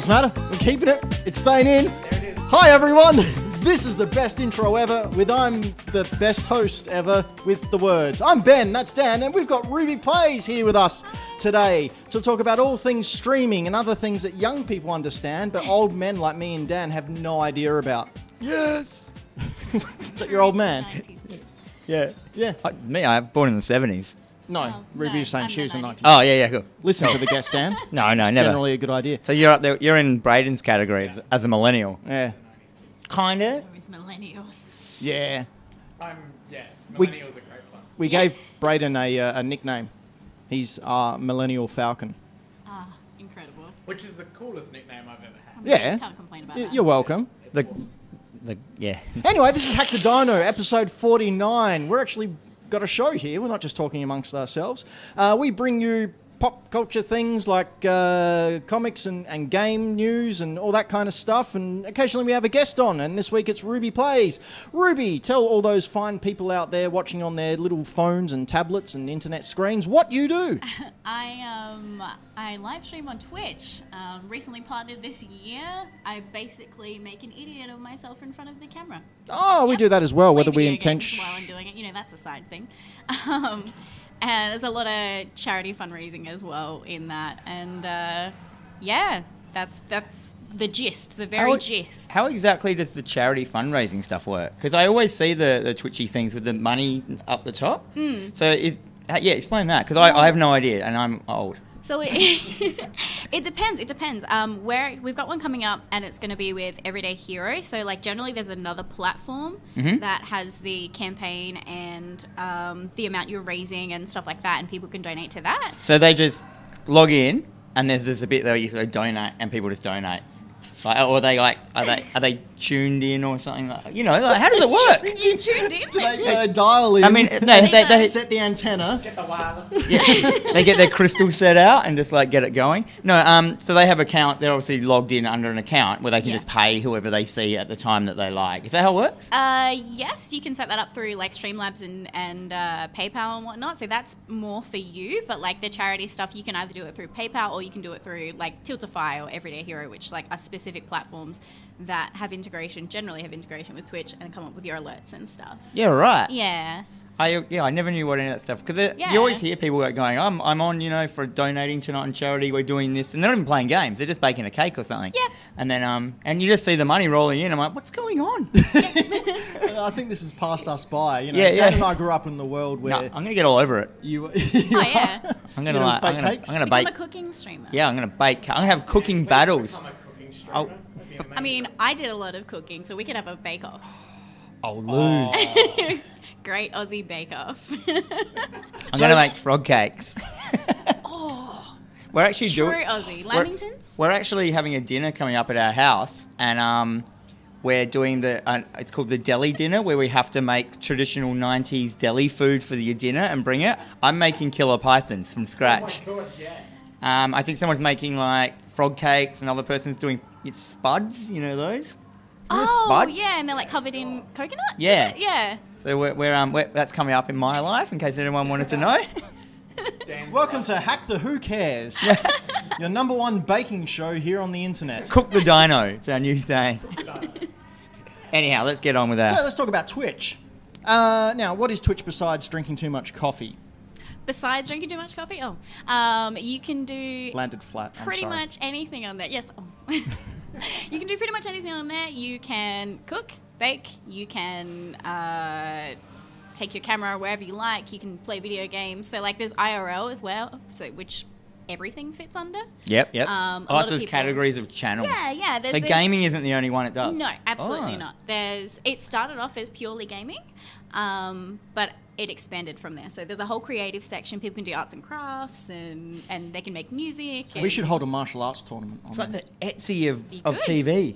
Doesn't matter. We're keeping it. It's staying in. There it is. Hi, everyone. This is the best intro ever with I'm the best host ever with the words. I'm Ben, that's Dan, and we've got RubeePlays here with us today to talk about all things streaming and other things that young people understand, but old men like me and Dan have no idea about. Yes. Is that your old man? 90s. Yeah. Yeah. I'm born in the 70s. No, Oh, Ruby no, was saying I'm she the was in 90s. 90s. Oh, yeah, cool. Listen to the guest, Dan. No, It's never. generally a good idea. So you're up there, you're in Braden's category as a millennial. Yeah. Kinda. Those millennials. Yeah. Millennials are great fun. We Yeah. gave Braden a nickname. He's our Millennial Falcon. Ah, incredible. Which is the coolest nickname I've ever had. Yeah. Can't complain about that. You're welcome. Yeah. Anyway, this is Hack the Dino, episode 49. We're actually got a show here. We're not just talking amongst ourselves. We bring you pop culture things like comics and game news and all that kind of stuff. And occasionally we have a guest on. And this week it's RubeePlays. Ruby, tell all those fine people out there watching on their little phones and tablets and internet screens what you do. I live stream on Twitch. Recently partnered this year. I basically make an idiot of myself in front of the camera. Oh, we Yep. do that as well, Play whether we video games intention. while I'm doing it. You know, that's a side thing. And there's a lot of charity fundraising as well in that. And yeah, that's the gist, the very gist. How exactly does the charity fundraising stuff work? Because I always see the twitchy things with the money up the top. So, explain that, because I have no idea, and I'm old. So it depends. It depends. Where we've got one coming up, and it's going to be with Everyday Hero. So like generally, there's another platform that has the campaign and the amount you're raising and stuff like that, and people can donate to that. So they just log in, and there's a bit there you can donate, and people just donate. Like, or are they tuned in or something? Like, you know, like, how does it work? You tuned in? Do they dial in? I mean, they set the antenna. Get the wireless. yeah, they get their crystal set out and just like get it going. No, so they have an account. They're obviously logged in under an account where they can just Yes. pay whoever they see at the time that they like. Is that how it works? Yes, you can set that up through like Streamlabs and PayPal and whatnot. So that's more for you. But like the charity stuff, you can either do it through PayPal or you can do it through like Tiltify or Everyday Hero, which like are specific platforms that generally have integration with Twitch and come up with your alerts and stuff. Yeah, right. Yeah. I never knew what any of that stuff, because Yeah. you always hear people going, I'm on, for donating tonight on charity, we're doing this, and they're not even playing games, they're just baking a cake or something. Yeah. And then and you just see the money rolling in. I'm like, what's going on? I think this has passed us by. Yeah, Dan yeah. and I grew up in the world where No, I'm gonna get all over it. you. Oh yeah. I'm You gonna know, like, bake I'm gonna cakes? I'm gonna Become bake. a cooking streamer. Yeah, I'm gonna bake. I'm gonna have cooking battles. Become a cooking streamer. Oh. That'd be amazing. I mean, I did a lot of cooking, so we could have a bake-off. I'll lose. Great Aussie bake-off. I'm gonna make frog cakes. We're actually True doing. Aussie. Lamingtons? We're actually having a dinner coming up at our house, and we're doing it's called the deli dinner, where we have to make traditional 90s deli food for your dinner and bring it. I'm making killer pythons from scratch. Oh my god, yes. I think someone's making like frog cakes, another person's doing spuds, you know those? You know Oh, spuds? yeah, and they're like covered in coconut? Is Yeah. it? Yeah. So we're that's coming up in my life, in case anyone wanted to know. Dan's Welcome to Hack the Who Cares, your number one baking show here on the internet. Cook the Dino, it's our new saying. Anyhow, let's get on with So that. let's talk about Twitch. Now, what is Twitch besides drinking too much coffee? Besides drinking too much coffee? You can do Landed flat. I'm pretty sorry. much anything on there. Yes. Oh. You can do pretty much anything on there. You can cook, bake, you can take your camera wherever you like, you can play video games. So like there's IRL as well, so which everything fits under. Yep. a lot Oh, of so there's people- categories of channels. Yeah. So gaming isn't the only one it does? No, absolutely Oh. not. It started off as purely gaming, but it expanded from there. So there's a whole creative section. People can do arts and crafts, and they can make music. We should hold a martial arts tournament on It's like that. the Etsy of You could. TV.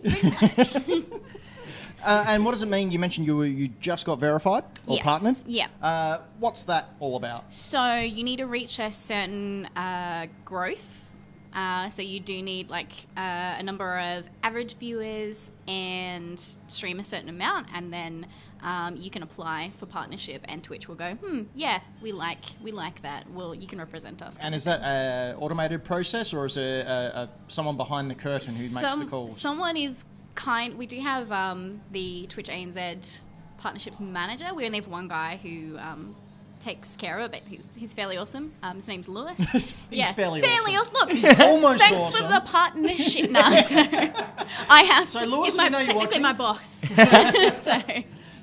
And what does it mean? You mentioned you just got verified or Yes, partnered. yeah. What's that all about? So you need to reach a certain growth So you do need like a number of average viewers and stream a certain amount, and then you can apply for partnership, and Twitch will go, yeah, we like that. Well, you can represent us. And is that an automated process, or is there someone behind the curtain who makes the calls? Someone is we do have the Twitch ANZ partnerships manager. We only have one guy who takes care of it, but he's fairly awesome. His name's Lewis. he's fairly awesome. Look, he's almost thanks awesome. for the partnership. No, so I have So to. Lewis, He's we know you're technically watching. my boss. So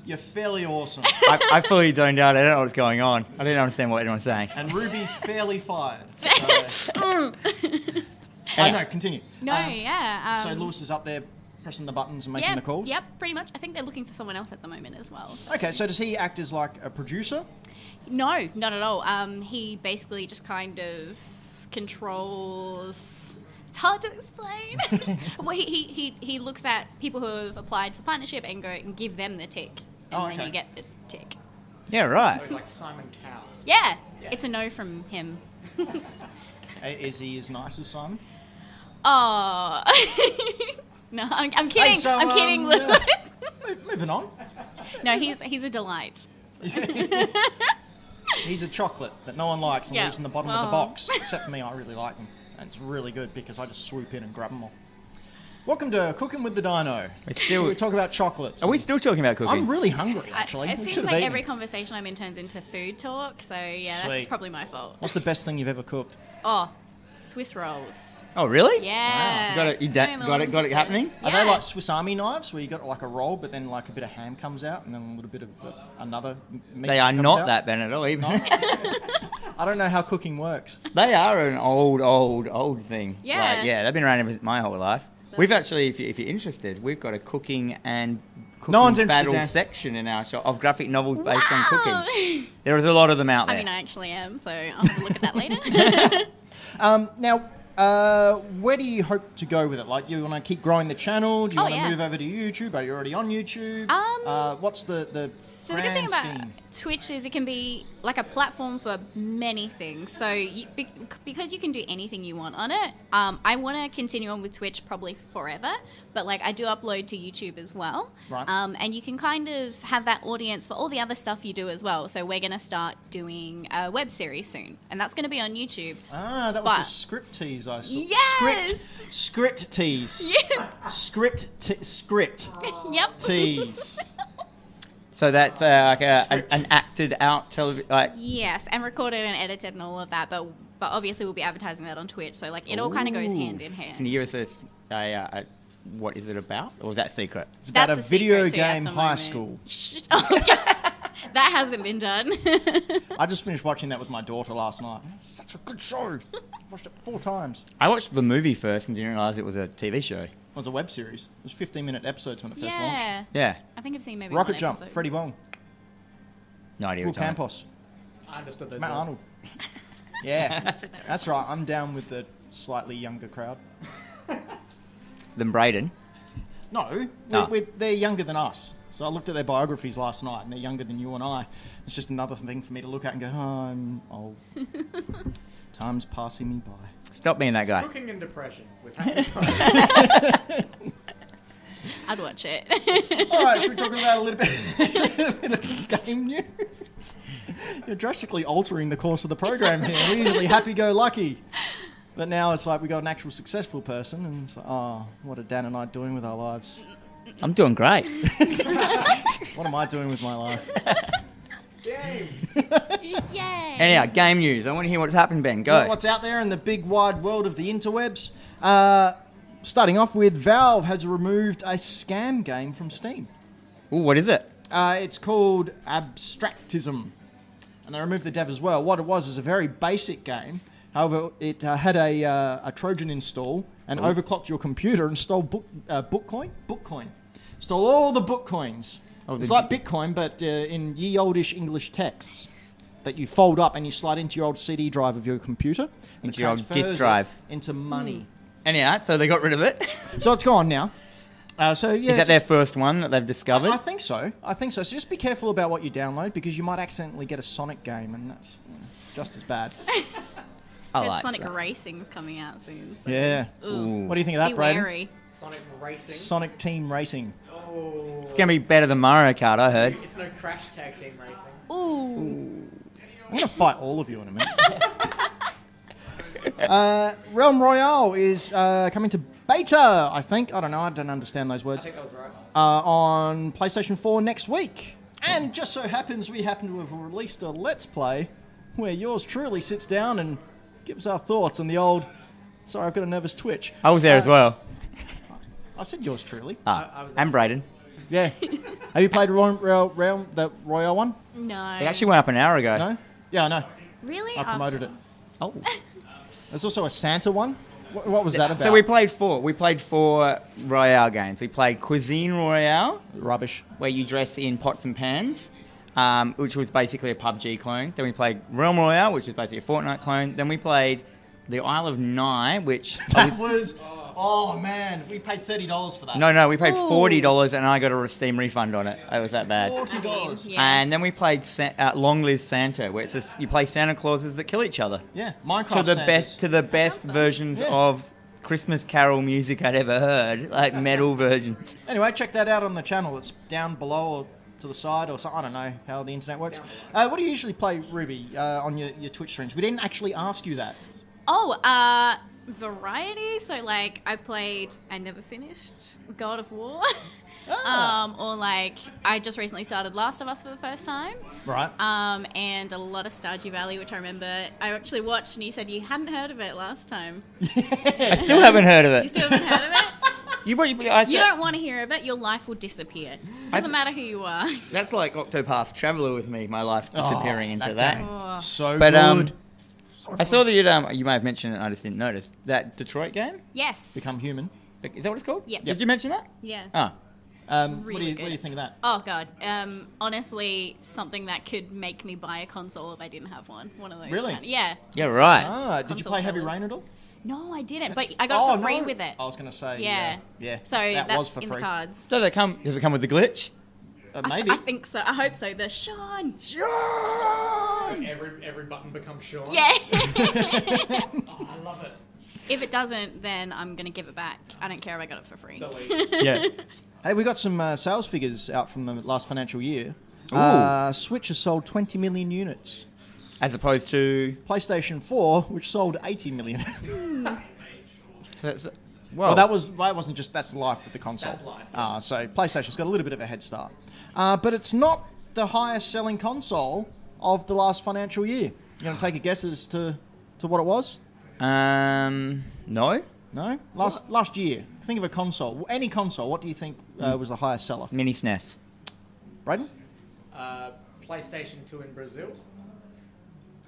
You're fairly awesome. I fully zoned out. I don't know what's going on. I didn't understand what anyone's saying. And Ruby's fairly fired. So. No, continue. no, yeah. So Lewis is up there pressing the buttons and making yeah, the calls? Yep, pretty much. I think they're looking for someone else at the moment as well. So. Okay, so does he act as like a producer? No, not at all. He basically just kind of controls. It's hard to explain. Well, he looks at people who have applied for partnership and go and give them the tick, and then you get the tick. Yeah, right. So it's like Simon Cowell. Yeah, it's a no from him. Is he as nice as Simon? Oh. No, I'm kidding. Hey, so, I'm kidding, Lewis. Moving on. No, he's a delight. He's a chocolate that no one likes and Yeah. leaves in the bottom of the Oh. box. Except for me, I really like them. And it's really good because I just swoop in and grab them all. Welcome to Cooking with the Dino. We talk about chocolates. Are we still talking about cooking? I'm really hungry, actually. It We seems should have like eaten. every conversation I'm in turns into food talk, so yeah, that's Sweet. probably my fault. What's the best thing you've ever cooked? Oh, Swiss rolls. Oh, really? Yeah. Got it happening? Are Yeah. they like Swiss Army knives where you got like a roll, but then like a bit of ham comes out and then a little bit of another meat They are comes not out? that bad at all, even. I don't know how cooking works. They are an old thing. Yeah. Like, yeah, they've been around my whole life. We've actually, if you're interested, we've got a cooking and cooking No one's interested, battle Dan. section in our shop of graphic novels based on Wow. cooking. There is a lot of them out there. I mean, I actually am, so I'll have a look at that later. Now, where do you hope to go with it? Like, you want to keep growing the channel? Do you Oh, want to yeah. move over to YouTube? Are you already on YouTube? What's the So the good thing grand about scheme? Twitch is it can be like a platform for many things. So because you can do anything you want on it, I want to continue on with Twitch probably forever. But like I do upload to YouTube as well. Right. And you can kind of have that audience for all the other stuff you do as well. So we're going to start doing a web series soon. And that's going to be on YouTube. That was but- a script tease I saw. Yes! Script tease. Yeah. Script Yep. tease. So that's like Script. an acted out television. Like, Yes, and recorded and edited and all of that. But obviously we'll be advertising that on Twitch. So like it all kind of goes Ooh. hand in hand. Can you give us what is it about? Or was that secret? It's about That's a a video secret, too, at game the high moment. school. Shh. Oh, okay. That hasn't been done. I just finished watching that with my daughter last night. Such a good show. Watched it 4 times. I watched the movie first and didn't realize it was a TV show. It was a web series. It was 15-minute episodes when it first launched. Yeah. Yeah. I think I've seen maybe Rocket one Jump, episode. Freddie Wong, No idea. Will what time. Campos, I understood those Matt words. Arnold. Yeah, Understood that that's right. reference. I'm down with the slightly younger crowd. Then Braden. No, Oh. they're younger than us. So I looked at their biographies last night, and they're younger than you and I. It's just another thing for me to look at and go, oh, I'm old. Time's passing me by. Stop being that guy. Cooking and depression with Happy Time. I'd watch it. All right, should we talk about a little bit of game news? You're drastically altering the course of the program here. We're usually happy-go-lucky. But now it's like we got an actual successful person, and it's like, oh, what are Dan and I doing with our lives? I'm doing great. What am I doing with my life? Games. Yay. Anyhow, game news. I want to hear what's happened, Ben. Go. Well, what's out there in the big wide world of the interwebs? Starting off with, Valve has removed a scam game from Steam. Ooh, what is it? It's called Abstractism, and they removed the dev as well. What it was is a very basic game. However, it had a Trojan install and overclocked your computer and stole Bookcoin. Stole all the book coins. Oh, It's the- like Bitcoin, but in ye oldish English texts that you fold up and you slide into your old CD drive of your computer. And Into it your old transfers disk it drive. into money. Anyhow, so they got rid of it. So it's gone now. So yeah, Is that their first one that they've discovered? I think so. So just be careful about what you download because you might accidentally get a Sonic game, and that's just as bad. I There's like Sonic that. Racing's coming out soon. So. Yeah. Ooh. What do you think of that, Be Braden? wary. Sonic Racing. Sonic Team Racing. Oh. It's going to be better than Mario Kart, I heard. It's no Crash Tag Team Racing. Ooh. I'm going to fight all of you in a minute. Realm Royale is coming to beta, I think. I don't know. I don't understand those I words. think that was right. On PlayStation 4 next week. And just so happens we happen to have released a Let's Play where yours truly sits down and gives our thoughts on the old... Sorry, I've got a nervous twitch. I was there as well. I said yours truly. I was- And Braden. Yeah. Have you played Realm, the Royale one? No. It actually went up an hour ago. No? Yeah, I know. Really? I promoted it. Oh. There's also a Santa one. What was that about? So we played four. We played 4 Royale games. We played Cuisine Royale, Rubbish. where you dress in pots and pans, which was basically a PUBG clone. Then we played Realm Royale, which was basically a Fortnite clone. Then we played the Isle of Nye, which That was... Oh, man. We paid $30 for that. no, we paid Ooh. $40 and I got a Steam refund on it. It was that bad. $40. Yeah. And then we played Long Live Santa, where it's just, you play Santa Clauses that kill each other. Yeah, Minecraft To the Santas. best, to the best versions Yeah. of Christmas Carol music I'd ever heard, like metal versions. Anyway, check that out on the channel. It's down below or to the side or something. I don't know how the internet works. What do you usually play, Ruby, on your Twitch streams? We didn't actually ask you that. Oh, variety. So like I played and never finished God of War. Or like I just recently started Last of Us for the first time. Right. And a lot of Stardew Valley, which I remember I actually watched and you said you hadn't heard of it last time. I still haven't heard of You it. still haven't heard of it? I You said, don't want to hear of it, your life will disappear. Doesn't matter who you are. that's like Octopath Traveler with me, my life disappearing into that. game. Oh. So But good. I saw that you may have mentioned it, I just didn't notice. That Detroit game? Yes. Become human. Is that what it's called? Yep. Did you mention that? Yeah. Oh. Really What do you good. think of that? Oh god. Honestly, something that could make me buy a console if I didn't have one. One of those. Really? Yeah. Yeah, right. Did you console play Heavy sellers. Rain at all? No, I didn't, but I got it for free no. with it. I was going to say. Yeah. Yeah. So that that's was for in free. the cards. Does it come with the glitch? Maybe. I think so. I hope so. The Sean. Every button becomes Sean. Yeah. Oh, I love it. If it doesn't, then I'm gonna give it back. I don't care if I got it for free. Delete. Yeah. Hey, we got some sales figures out from the last financial year. Ooh. Switch has sold 20 million units. As opposed to... PlayStation 4, which sold 80 million. Well, that wasn't just that's life with the console. That's life. So PlayStation's got a little bit of a head start, but it's not the highest selling console of the last financial year. You going to take a guess as to what it was? No. No, last year. Think of a console, any console. What do you think was the highest seller? Mini SNES. Braden? PlayStation 2 in Brazil.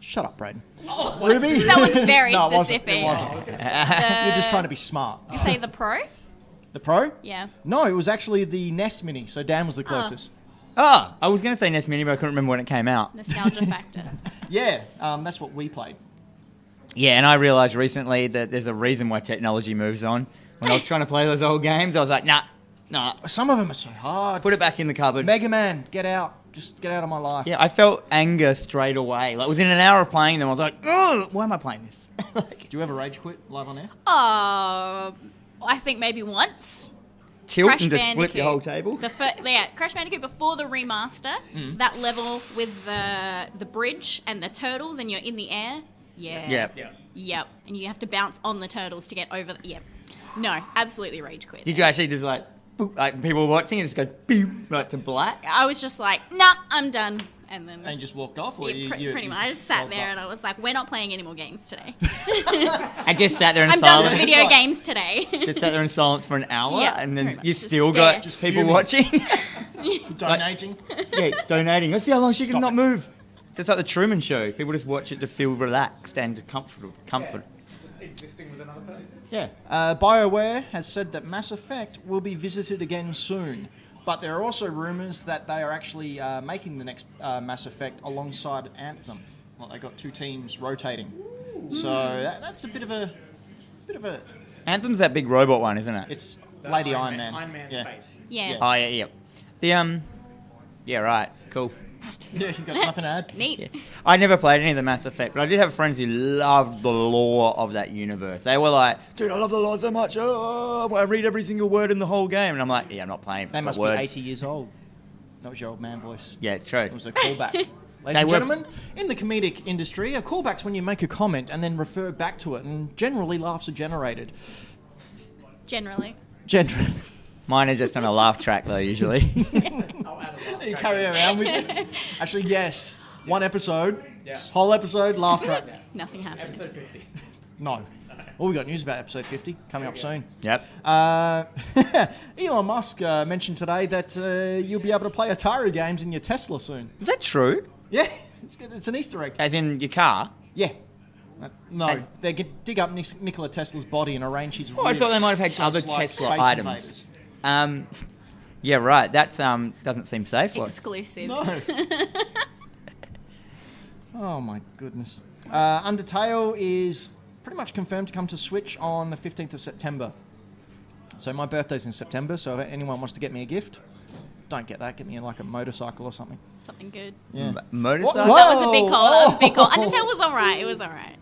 Shut up, Braden. Oh, Ruby? That was very No, it wasn't. specific. It wasn't. You're just trying to be smart. You say the Pro? The Pro? Yeah. No, it was actually the NES Mini. So Dan was the closest. Oh, I was going to say NES Mini, but I couldn't remember when it came out. Nostalgia factor. Yeah, that's what we played. Yeah, and I realised recently that there's a reason why technology moves on. When I was trying to play those old games, I was like, nah. Some of them are so hard. Put it back in the cupboard. Mega Man, get out. Just get out of my life. Yeah, I felt anger straight away. Like within an hour of playing them, I was like, ugh, why am I playing this? Did you ever rage quit live on air? Oh, I think maybe once. Tilt Crash and just flip the Bandicoot. whole table. Crash Bandicoot before the remaster. That level with the bridge and the turtles, and you're in the air. Yeah. Yeah. Yeah. Yep. And you have to bounce on the turtles to get over. Yep. No, absolutely rage quit. Did you actually just like people were watching and just go boom, like to black? I was just like, nah, I'm done. And then And you just walked off? Or yeah, you pretty much. I just sat rolled there up? and I was like, we're not playing any more games today. I just sat there in I'm done with silence. video Right. games today. Just sat there in silence for an hour, Yeah, and pretty then much. you Just still stare. got Just people fuming. watching. Donating? Yeah, donating. Let's see how long she can Stop not it. move. It's just like the Truman Show. People just watch it to feel relaxed and comfort. Just existing with another person. Yeah. BioWare has said that Mass Effect will be visited again soon. But there are also rumours that they are actually making the next Mass Effect alongside Anthem. Well, they got two teams rotating. So that's a bit of a... Anthem's that big robot one, isn't it? It's The Lady Iron Man. Iron Man Yeah. space. Yeah. Oh yeah, yeah. The yeah, right, cool. Yeah, you got nothing to add. Neat. I never played any of the Mass Effect, but I did have friends who loved the lore of that universe. They were like, dude, I love the lore so much. Oh, I read every single word in the whole game. And I'm like, yeah, I'm not playing. They must words. be 80 years old. That was your old man voice. Yeah, it's true. It was a callback. Ladies They and were- gentlemen, in the comedic industry, a callback's when you make a comment and then refer back to it, and generally laughs are generated. Generally. Generally. Mine is just on a laugh track, though, usually. I'll add a laugh You track carry in. around with you. Actually, yes. One episode, Yeah. whole episode, laugh track. Nothing happened. Episode 50. No. Well, we got news about episode 50 coming up soon. Yep. Elon Musk mentioned today that you'll be able to play Atari games in your Tesla soon. Is that true? Yeah, it's good. It's an Easter egg. As in your car? Yeah. No, Hey. they dig up Nikola Tesla's body and arrange his Oh, I thought they ribs, might have had so other it's like Tesla Space items. Invaders. Yeah, right. That's doesn't seem safe. Like. Exclusive. No. Oh my goodness. Undertale is pretty much confirmed to come to Switch on the 15th of September. So my birthday's in September, so if anyone wants to get me a gift, don't get that. Get me like a motorcycle or something. Something good. Yeah. Motorcycle? What? That was a big call. That was a big call. Oh. Undertale was alright. It was alright.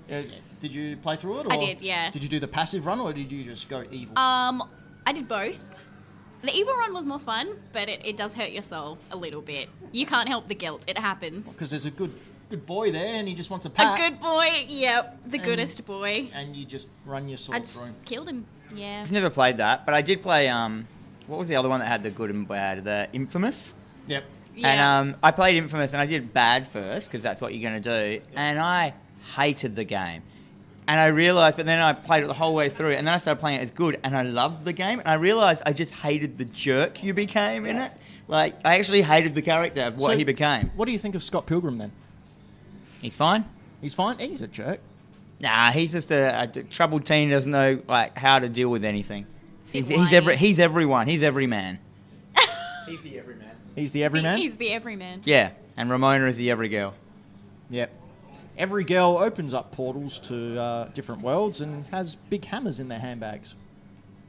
Did you play through it? Or I did, yeah. Did you do the passive run or did you just go evil? I did both. The evil run was more fun, but it does hurt your soul a little bit. You can't help the guilt. It happens. Because there's a good boy there and he just wants a A pat. good boy. Yep. The goodest boy. And you just run your I sword just through him. killed him. Yeah. I've never played that, but I did play. What was the other one that had the good and bad? The Infamous. Yep. And Yes. I played Infamous, and I did bad first because that's what you're going to do. And I hated the game. And I realised, but then I played it the whole way through, and then I started playing it as good, and I loved the game. And I realised I just hated the jerk you became in it. Like, I actually hated the character of what So- he became. What do you think of Scott Pilgrim then? He's fine. He's fine. He's a jerk. Nah, he's just a troubled teen. Doesn't know like how to deal with anything. Bit He's whiny. he's everyone. He's every man. He's the everyman. He's the everyman. He's the everyman. Yeah, and Ramona is the every girl. Yep. Every girl opens up portals to different worlds and has big hammers in their handbags.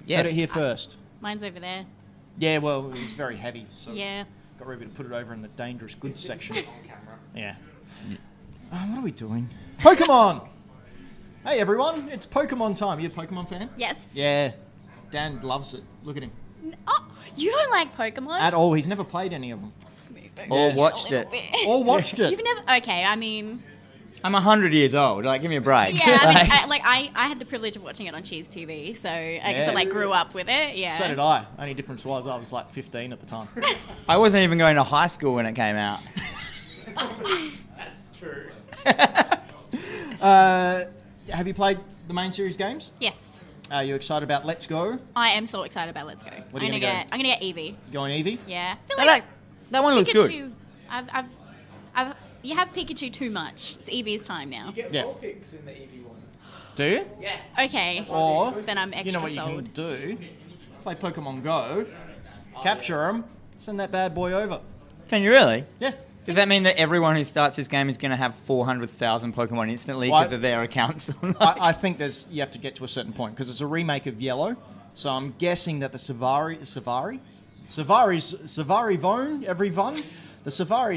Yes. Heard it here first. Mine's over there. Yeah, well, it's very heavy, so Yeah. got Ruby to put it over in the dangerous goods section. On camera. Yeah. What are we doing? Pokemon! Hey everyone, it's Pokemon time. You a Pokemon fan? Yes. Yeah. Dan loves it. Look at him. Oh, you don't like Pokemon? At all. He's never played any of them. Smooth. Or A watched little it. bit. Or watched it. You've never. Okay, I mean. I'm 100 years old. Like, give me a break. Yeah, I Like- mean, I had the privilege of watching it on Cheese TV, so I guess Yeah. I like grew up with it. Yeah. So did I. Only difference was I was like 15 at the time. I wasn't even going to high school when it came out. That's true. Have you played the main series games? Yes, Are you excited about Let's Go? I am so excited about Let's Go. What are you I'm gonna gonna get Eevee. You going Eevee? Yeah. I feel That, like that one looks good. Pikachu's. You have Pikachu too much. It's Eevee's time now. You get Yeah. Vulpix in the EV one. Do you? Yeah. Okay. Or Then I'm extra you know what sold. you can do? Play Pokemon Go, capture them, send that bad boy over. Can you really? Yeah. Does that mean that everyone who starts this game is going to have 400,000 Pokemon instantly Why- because of their accounts? I think you have to get to a certain point because it's a remake of Yellow. So I'm guessing that the Savari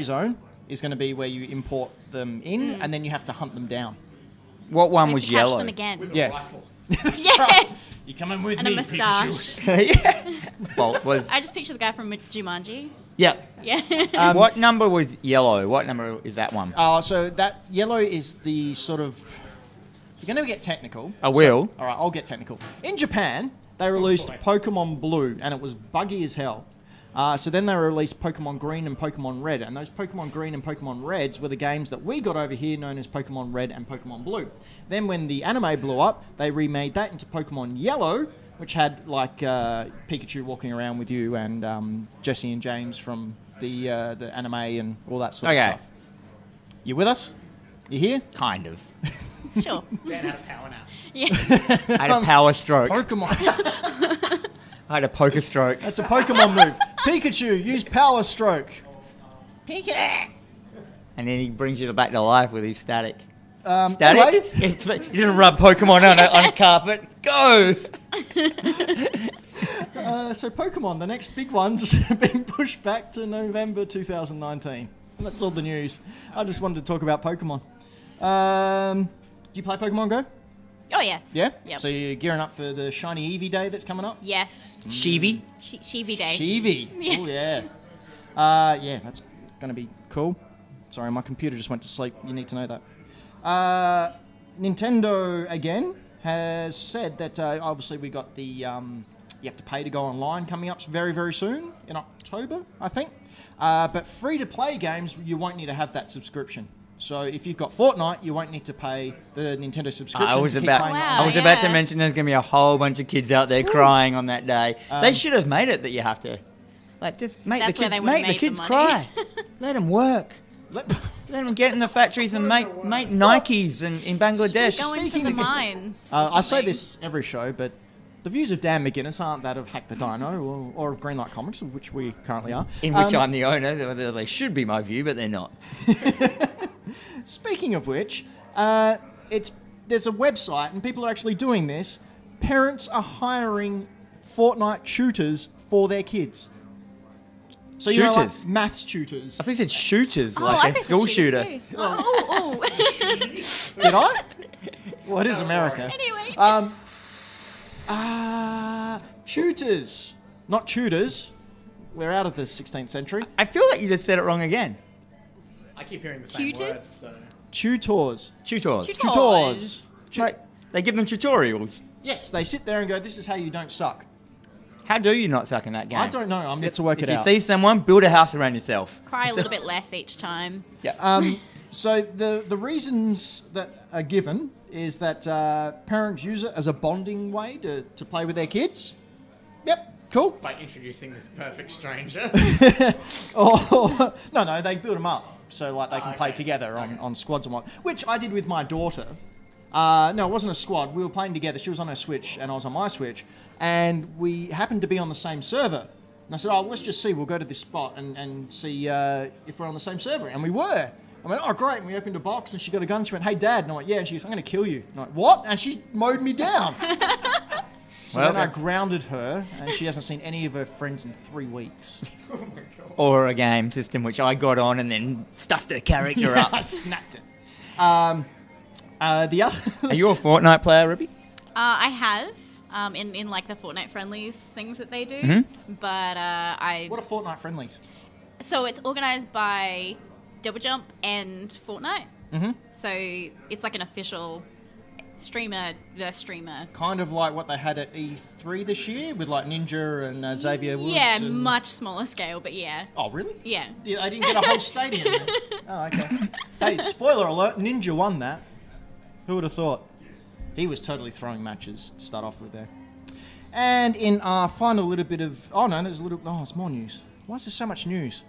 Zone is going to be where you import them in and then you have to hunt them down. What one We have was to catch yellow? them again. With Yeah. a rifle. Yeah. You coming with And a me, moustache. Yeah. Well, was I just picture the guy from Jumanji. yeah. Yeah. What number was yellow? What number is that one? So that Yellow is the sort of... If you're going to get technical... I will. All right, I'll get technical. In Japan, they released Pokemon Blue, and it was buggy as hell. So then they released Pokemon Green and Pokemon Red, and those Pokemon Green and Pokemon Reds were the games that we got over here known as Pokemon Red and Pokemon Blue. Then when the anime blew up, they remade that into Pokemon Yellow, which had like Pikachu walking around with you and Jesse and James from the anime and all that sort of Okay. stuff. You with us? You here? Kind of. Sure. Dan had a power now. Yeah. I had a power stroke. Pokemon. I had a poker stroke. That's a Pokemon move. Pikachu, use Power Stroke. Pikachu. And then he brings you back to life with his static. Anyway, Static? You didn't rub Pokemon on a carpet. Go! so Pokemon, the next big one's been pushed back to November 2019. That's all the news. I just wanted to talk about Pokemon. Do you play Pokemon Go? Oh yeah. Yeah? Yep. So you're gearing up for the shiny Eevee day that's coming up? Yes. Sheevy. Sheevy day. Sheevee. Yeah. Oh, yeah, that's going to be cool. Sorry, my computer just went to sleep. You need to know that. Nintendo, again, has said that obviously we got the... you have to pay to go online coming up very, very soon, in October, I think. But free-to-play games, you won't need to have that subscription. So if you've got Fortnite, you won't need to pay the Nintendo subscription. I was to keep about, playing Wow. I was online. about to Yeah. mention there's gonna be a whole bunch of kids out there crying on that day. They should have made it that you have to, like, just make That's the where kids, they would've make the made the kids money. cry. Let them work. Let- Let them get in the factories and make Nikes in Bangladesh. Go into Speaking the of- mines. or I say something. this every show, but the views of Dan McGuinness aren't that of Hack the Dino or of Greenlight Comics, of which we currently are. In which I'm the owner. They should be my view, but they're not. Speaking of which, there's a website, and people are actually doing this. Parents are hiring Fortnite tutors for their kids. So you know, like Shooters? maths tutors. I think it said shooters, Oh, I like a think school it's shooter. too. Oh. Did I? Well, it is America. Anyway. Tutors, not tutors. We're out of the 16th century. I feel like you just said it wrong again. I keep hearing the same Tutors? words. So. Tutors. Tutors. Tutors. Like, they give them tutorials. Yes, they sit there and go, this is how you don't suck. How do you not suck in that game? I don't know. I'm yet to work If it you out. see someone, build a house around yourself. Cry a little bit less each time. Yeah. So the reasons that are given is that parents use it as a bonding way to play with their kids. Yep, cool. By introducing this perfect stranger. Oh, no, they build them up so like they can play okay. together on squads and what. Which I did with my daughter. No, it wasn't a squad. We were playing together. She was on her Switch and I was on my Switch, and we happened to be on the same server. And I said, "Oh, let's just see. We'll go to this spot and see if we're on the same server." And we were. I went, "Oh, great!" And we opened a box, and she got a gun. She went, "Hey, Dad!" And I went, "Yeah." And she goes, "I'm going to kill you." And I went, "What?" And she mowed me down. So Well, then I that's- grounded her, and she hasn't seen any of her friends in 3 weeks. Or a game system which I got on and then stuffed her character I up. snapped it. The other. Are you a Fortnite player, Ruby? I have in like the Fortnite friendlies things that they do, Mm-hmm. but I What are Fortnite friendlies? so it's organized by Double Jump and Fortnite. Mm-hmm. So it's like an official streamer. Kind of like what they had at E3 this year with like Ninja and Xavier Woods. Yeah, and... much smaller scale, but yeah, Oh, really? yeah. Yeah, they didn't get a whole stadium. Oh, okay. Hey, spoiler alert, Ninja won that. Who would have thought? He was totally throwing matches to start off with there. And in our final little bit of... Oh, no, there's a little... Oh, it's more news. Why is there so much news?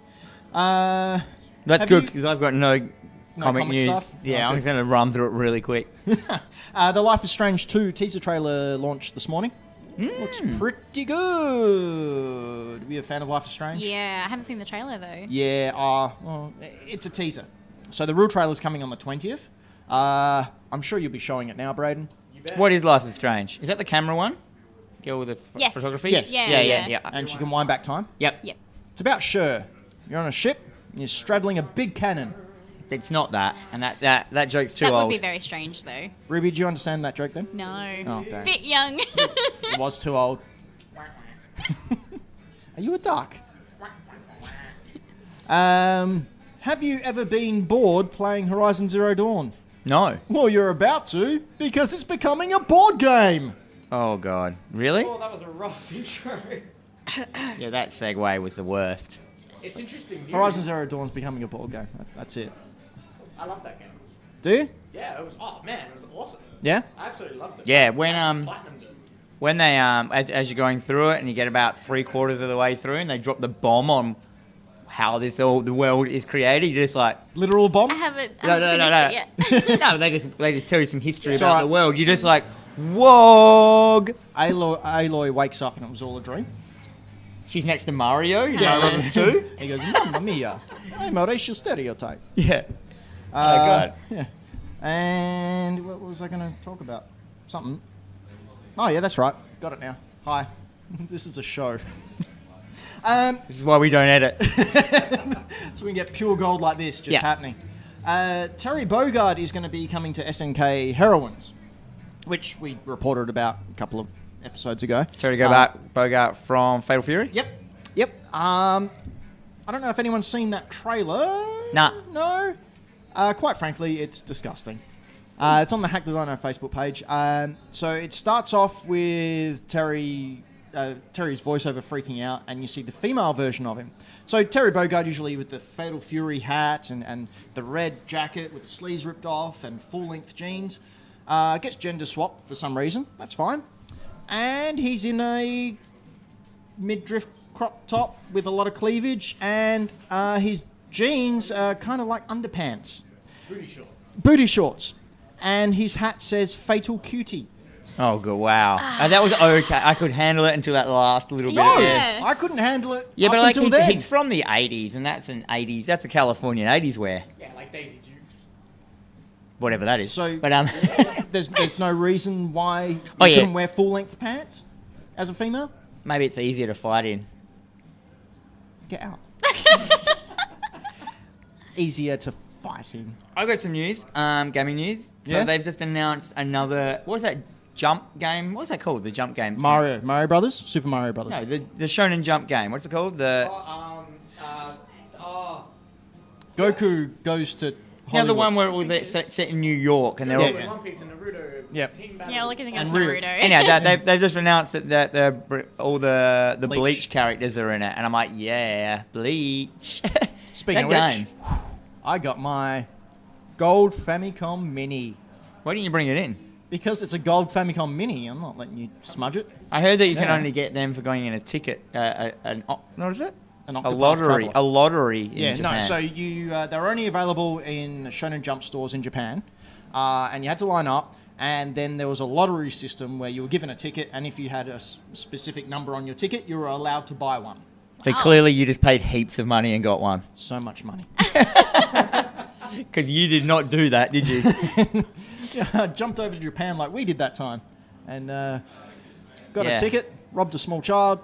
That's Have good you- because I've got no comic comic news. stuff? Yeah, Oh, I'm good. just going to run through it really quick. The Life is Strange 2 teaser trailer launched this morning. Looks pretty good. Are you a fan of Life is Strange? Yeah, I haven't seen the trailer though. Yeah, well, it's a teaser. So the real trailer's coming on the 20th. I'm sure you'll be showing it now, Braden. You bet. What is Life is Strange? Is that the camera one? Girl with the Yes. photography? Yes. Yeah. And she can wind back time. Yep. Yep. It's about Cher. You're on a ship, and you're straddling a big cannon. It's not that, and that joke's too That old. would be very strange though. Ruby, do you understand that joke then? No. Oh, dang. Bit young. It was too old. Are you a duck? Have you ever been bored playing Horizon Zero Dawn? No. Well, you're about to, because it's becoming a board game. Oh God. Really? Oh, that was a rough intro. Yeah, that segue was the worst. It's interesting. News. Horizon Zero Dawn's becoming a board game. That's it. I love that game. Do you? Yeah, it was. Oh man, it was awesome. Yeah? I absolutely loved it. Yeah, when Platinumed it. when they as you're going through it and you get about 3/4 of the way through and they drop the bomb on how the world is created, you're just like, Literal bomb? I haven't no, finished it yet. no, they just tell you some history It's about alright. the world. You're just like, whoa. Aloy wakes up and it was all a dream. She's next to Mario. You Yeah. know, level 2. He goes, Mamma mia, I'm a racial stereotype. Yeah. Oh God. Yeah. And what was I going to talk about? Something. Oh, yeah, that's right. Got it now. Hi. This is a show. This is why we don't edit. So we can get pure gold like this just Yeah. happening. Terry Bogard is going to be coming to SNK Heroines, which we reported about a couple of episodes ago. Sorry to go back, Bogart from Fatal Fury. Yep. I don't know if anyone's seen that trailer. Nah. No. Quite frankly, it's disgusting. It's on the Hack the Dino Facebook page. So it starts off with Terry's voiceover freaking out, and you see the female version of him. So Terry Bogard, usually with the Fatal Fury hat and the red jacket with the sleeves ripped off and full-length jeans, gets gender swapped for some reason. That's fine. And he's in a midriff crop top with a lot of cleavage, and his jeans are kind of like underpants. Booty shorts. And his hat says Fatal Cutie. Oh, good. Wow. That was okay. I could handle it until that last little bit. No, Yeah. I couldn't handle it. Yeah, up but like until then. he's from the 80s, and that's an 80s. That's a Californian 80s wear. Yeah, like Daisy Dukes. Whatever that is. So- but There's no reason why you Oh, yeah. couldn't wear full-length pants as a female. maybe it's easier to fight in. Get out. Easier to fight in. I got some news, gaming news. So Yeah? they've just announced another. What was that jump game? What's that called? The jump game. Mario Brothers, Super Mario Brothers. No, the Shonen Jump game. What's it called? The Goku goes to you know, Hollywood. the one where it was set in New York, and they're all. One Piece and Naruto. Yep. Team battle. Yeah, look, I think that's And Ryu. Naruto. Anyhow, they've just announced that all the Bleach. Bleach characters are in it, and I'm like, yeah, Bleach. Speaking That of which, I got my gold Famicom Mini. Why didn't you bring it in? Because it's a gold Famicom Mini, I'm not letting you smudge it. I heard that you can Yeah. only get them for going in a ticket. What is it? An A Octopath lottery. Traveler. A lottery in Yeah, Japan. no, so they're only available in Shonen Jump stores in Japan, and you had to line up, and then there was a lottery system where you were given a ticket, and if you had a specific number on your ticket, you were allowed to buy one. So clearly you just paid heaps of money and got one. So much money. Because you did not do that, did you? I jumped over to Japan like we did that time, and got Yeah. a ticket, robbed a small child,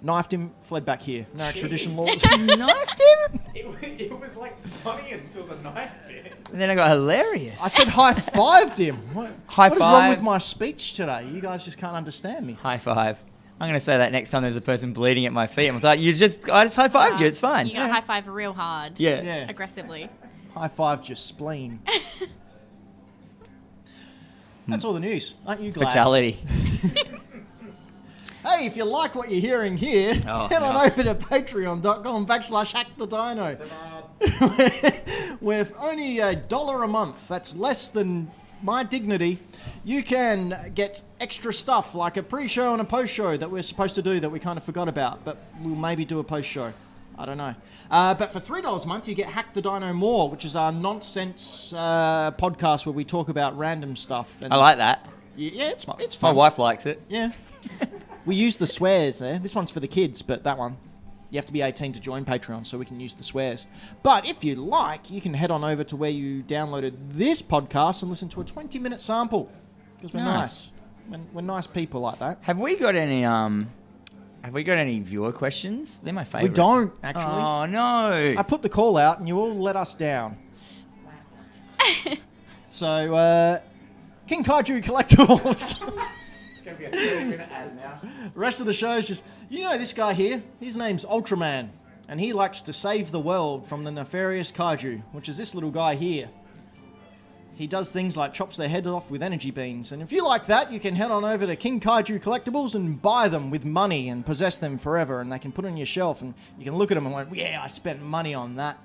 knifed him, fled back here. No extradition laws. Knifed him? It was like funny until the knife bit. And then I got hilarious. I said high-fived him. What is wrong High-five? with my speech today? You guys just can't understand me. High five. I'm going to say that next time there's a person bleeding at my feet. I'm like, I just high fived you. It's fine. You got high five real hard. Yeah. Yeah. Aggressively. High-fived your spleen. That's all the news. Aren't you glad? Fatality. Hey, if you like what you're hearing here, Oh, head on no. over to patreon.com/hackthedino. With only $1 a month, that's less than my dignity, you can get extra stuff like a pre-show and a post-show that we're supposed to do that we kind of forgot about, but we'll maybe do a post-show. I don't know. But for $3 a month, you get Hack the Dino More, which is our nonsense podcast where we talk about random stuff. And I like that. Yeah, it's My fun. wife likes it. Yeah. We use the swears there. This one's for the kids, but that one, you have to be 18 to join Patreon, so we can use the swears. But if you like, you can head on over to where you downloaded this podcast and listen to a 20-minute sample. Because we're Nice. nice. We're nice people like that. Have we got any viewer questions? They're my favorite. We don't, actually. Oh no. I put the call out, and you all let us down. So, King Kaiju Collectibles. It's going to be a 30-minute ad now. Rest of the show is just, you know this guy here? His name's Ultraman, and he likes to save the world from the nefarious kaiju, which is this little guy here. He does things like chops their heads off with energy beams, and if you like that, you can head on over to King Kaiju Collectibles and buy them with money and possess them forever, and they can put on your shelf, and you can look at them and go, yeah, I spent money on that.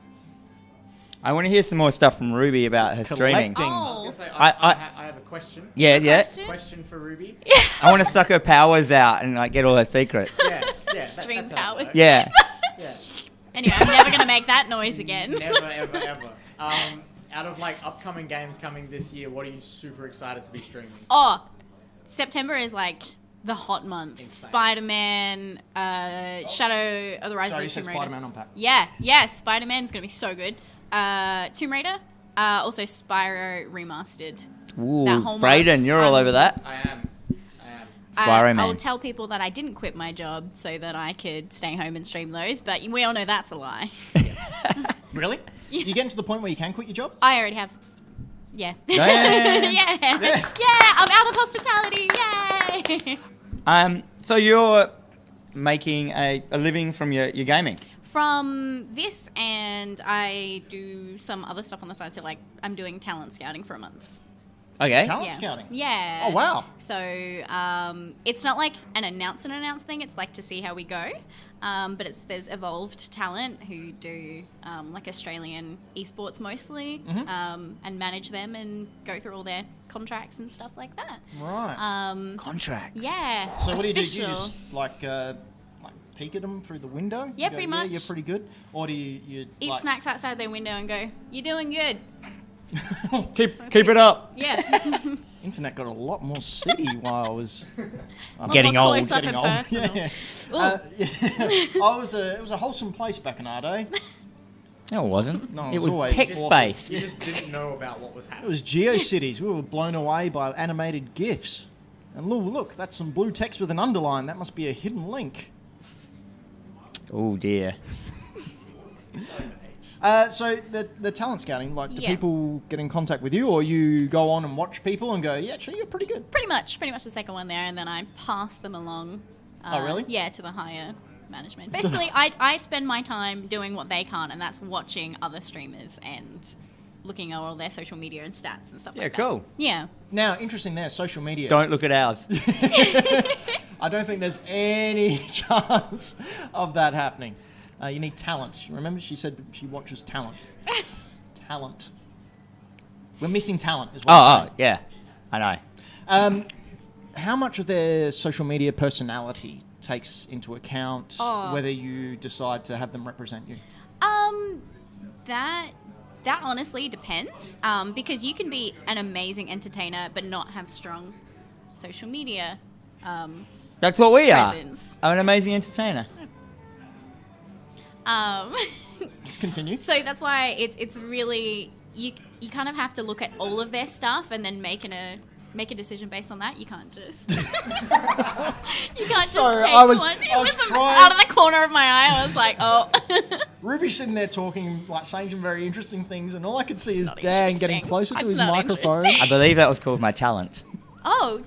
I want to hear some more stuff from Ruby about her streaming. Collecting. I was Oh. going to say, I I have a question. Yeah, yeah. Question? Question for Ruby. I want to suck her powers out and like get all her secrets. Yeah, yeah. Stream that's how it powers. works. Yeah. Yeah. Anyway, I'm never going to make that noise again. Never, ever, ever. Out of like upcoming games coming this year, what are you super excited to be streaming? Oh, September is like the hot month. Insane. Spider-Man, Shadow of the Rise Sorry, you of the said Tomb Raider. Spider-Man on pack. Yeah, Spider-Man's going to be so good. Tomb Raider, also Spyro Remastered. Ooh, That whole month. Brayden, you're all over that. I am. Spyro Man. I'll tell people that I didn't quit my job so that I could stay home and stream those, but we all know that's a lie. Really? You getting to the point where you can quit your job? I already have. Yeah. Damn. yeah. I'm out of hospitality. Yay. So you're making a living from your gaming? From this, and I do some other stuff on the side. So, like, I'm doing talent scouting for a month. Okay. Talent scouting? Yeah. Oh, wow. So, it's not like an announce thing. It's like to see how we go. But there's evolved talent who do like Australian esports mostly, and manage them and go through all their contracts and stuff like that. Right. Contracts. Yeah. So what do you do? Do you Official. just like peek at them through the window? Yeah, You go, pretty much. Yeah, you're pretty good. Or do you Eat like, snacks outside their window and go, "You're doing good." Keep it up. Yeah. Internet got a lot more city while I was Getting more old. close up getting and old. personal. Yeah. Ooh. Oh, it was a wholesome place back in our day. No, it wasn't. No, it it's was always text-based. You just didn't know about what was It happening. was GeoCities. We were blown away by animated GIFs. And look, that's some blue text with an underline. That must be a hidden link. Oh, dear. So the talent scouting, like, do Yeah. people get in contact with you, or you go on and watch people and go, yeah, actually, you're pretty good? Pretty much the second one there, and then I pass them along. Oh, really? Yeah, to the higher management. Basically, I spend my time doing what they can't, and that's watching other streamers and looking at all their social media and stats and stuff like that. Yeah, cool. Yeah. Now, interesting there, social media. Don't look at ours. I don't think there's any chance of that happening. You need talent. Remember, she said she watches talent. Talent. We're missing talent, is what I'm saying. Yeah. I know. How much of their social media personality takes into account whether you decide to have them represent you? That honestly depends, because you can be an amazing entertainer but not have strong social media That's what we are. presence. I'm an amazing entertainer. Continue. So that's why it's really you kind of have to look at all of their stuff and then make a decision based on that. You can't just take I was one. It was trying- out of the corner of my eye. I was like, oh. Ruby's sitting there talking, like saying some very interesting things, and all I could see is not Dan interesting. getting closer to It's his not microphone. interesting. I believe that was called my talent. Oh.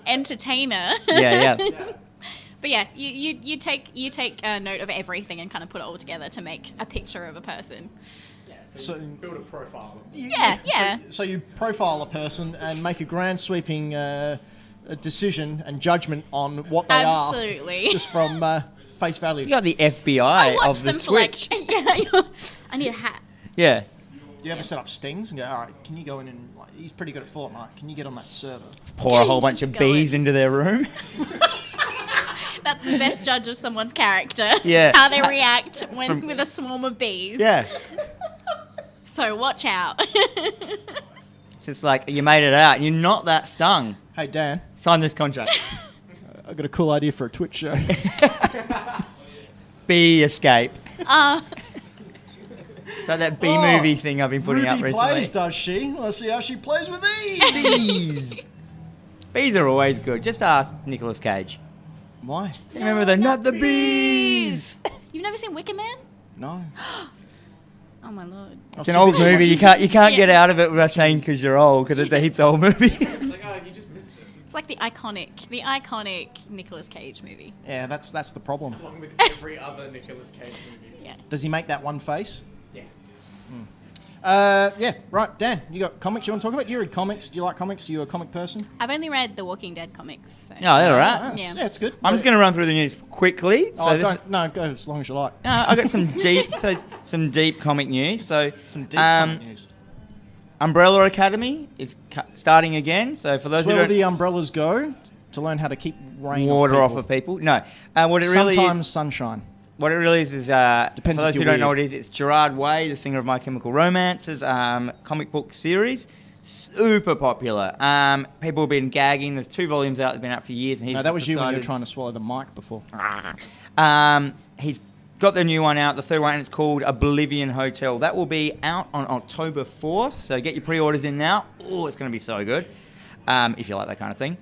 Entertainer. Yeah. But yeah, you take note of everything and kind of put it all together to make a picture of a person. Yeah, So- you build a profile. Yeah. So you profile a person and make a grand sweeping decision and judgment on what they Absolutely. are, just from face value. You got the FBI I watch of the them for like, Twitch. I need a hat. Yeah. Do you ever set up stings and go, all right, can you go in and, like, he's pretty good at Fortnite, can you get on that server? Pour a whole bunch Just of go bees in. into their room. That's the best judge of someone's character. Yeah. How they react with a swarm of bees. Yeah. So watch out. It's just like, you made it out. You're not that stung. Hey, Dan, Sign this contract. I've got a cool idea for a Twitch show. Bee escape. Uh, So that bee movie thing I've been putting up recently. RubeePlays, does she? Let's see how she plays with these. Bees. Bees are always good. Just ask Nicolas Cage. Why? Remember the not the bees. You've never seen Wicker Man? No. Oh my lord. It's an old movie. You can't get out of it without saying because you're old, because it's a heaps old movie. It's like, oh, you just missed it. It's like the iconic Nicolas Cage movie. Yeah, that's the problem. Along with every other Nicolas Cage movie. Yeah. Does he make that one face? Yes. Yeah, right. Dan, you got comics you want to talk about? You read comics. Do you like comics? Are you a comic person? I've only read the Walking Dead comics. So. Oh, they're all right. Yeah. Yeah, it's good. I'm just going to run through the news quickly. Oh, this- no, go as long as you like. I got some deep comic news. So Some deep comic news. Umbrella Academy is starting again. So for those Where who will don't the umbrellas go to learn how to keep rain water off people? of people, no. What it really Sometimes is, sunshine. what it really is for Depends those if who you're don't know what weird. it is, it's Gerard Way, the singer of My Chemical Romance's comic book series. Super popular. People have been gagging. There's 2 volumes out. They've been out for years. And he's No, that was you when you were decided- trying to swallow the mic before. He's got the new one out, the third one, and it's called Oblivion Hotel. That will be out on October 4th, so get your pre-orders in now. Oh, it's going to be so good. if you like that kind of thing.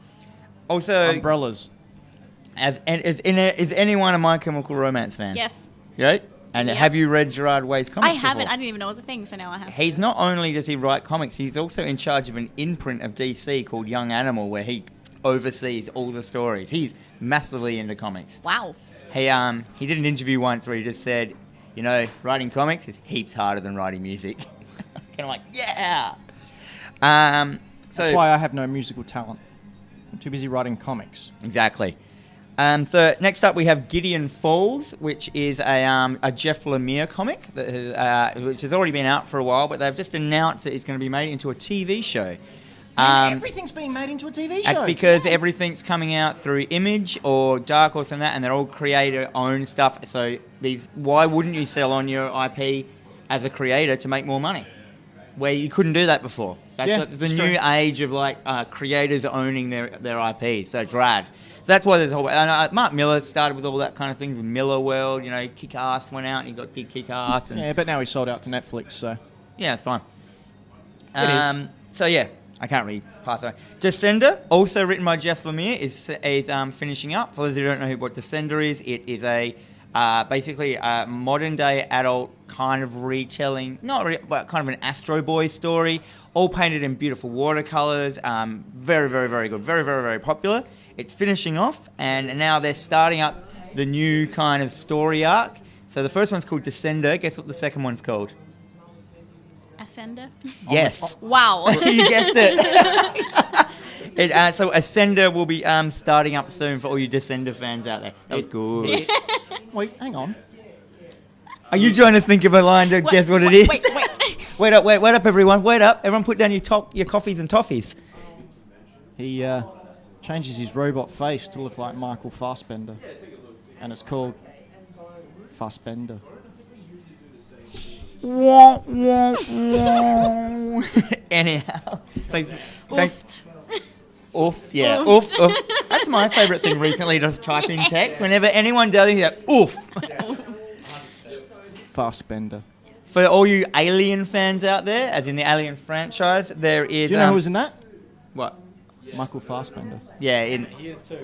Also, Umbrellas. is anyone a My Chemical Romance fan? Yes. Right? And Yep. have you read Gerard Way's comics I haven't. before? I didn't even know it was a thing, so now I have. He's not only does he write comics, he's also in charge of an imprint of DC called Young Animal, where he oversees all the stories. He's massively into comics. Wow. He did an interview once where he just said, you know, writing comics is heaps harder than writing music. And I'm like, yeah. So That's why I have no musical talent. I'm too busy writing comics. exactly. So next up we have Gideon Falls, which is a Jeff Lemire comic which has already been out for a while, but they've just announced that it's going to be made into a TV show. Everything's being made into a TV show. That's because everything's coming out through Image or Dark Horse and that, and they're all creator-owned stuff. So why wouldn't you sell on your IP as a creator to make more money? Where you couldn't do that before. That's the new age of creators owning their IP. So it's rad. So that's why there's a whole. Mark Miller started with all that kind of things. With Miller World, you know, Kick-Ass went out and he did Kick-Ass. Yeah, but now he's sold out to Netflix, so. Yeah, it's fine. It is. So yeah, I can't really pass away. Descender, also written by Jeff Lemire, is finishing up. For those who don't know what Descender is, it is basically a modern day adult kind of retelling, but kind of an Astro Boy story, all painted in beautiful watercolors. Very, very, very good. Very, very, very popular. It's finishing off, and now they're starting up the new kind of story arc. So the first one's called Descender. Guess what the second one's called? Ascender. Yes. Wow. You guessed it. So Ascender will be starting up soon for all you Descender fans out there. That was good. Wait, hang on. Are you trying to think of a line to guess what it is? Wait. Wait up, everyone. Wait up. Everyone put down your coffees and toffees. He changes his robot face to look like Michael Fassbender. And it's called Fassbender. Anyhow. Oofed. Oof, yeah. Oof. That's my favourite thing recently to type in text. Whenever anyone does it, you're like, oof. Fassbender. For all you Alien fans out there, as in the Alien franchise, there is... Do you know who was in that? What? Michael Fassbender. Yeah, He is too.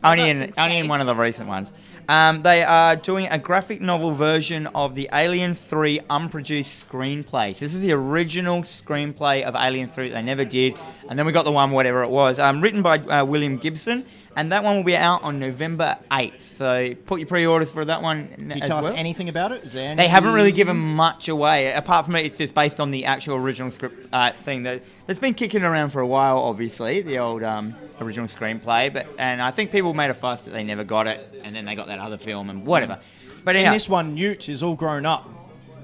only That's in in one of the recent ones. They are doing a graphic novel version of the Alien 3 unproduced screenplay. So this is the original screenplay of Alien 3 that they never did. And then we got the one, whatever it was, written by William Gibson. And that one will be out on November 8th. So put your pre-orders for that one Can you as tell us well. anything about it? Is there They haven't really given much away, apart from it's just based on the actual original script thing that's been kicking around for a while, obviously, the old original screenplay. And I think people made a fuss that they never got it, and then they got that other film and whatever. But In anyhow, this one, Newt is all grown up.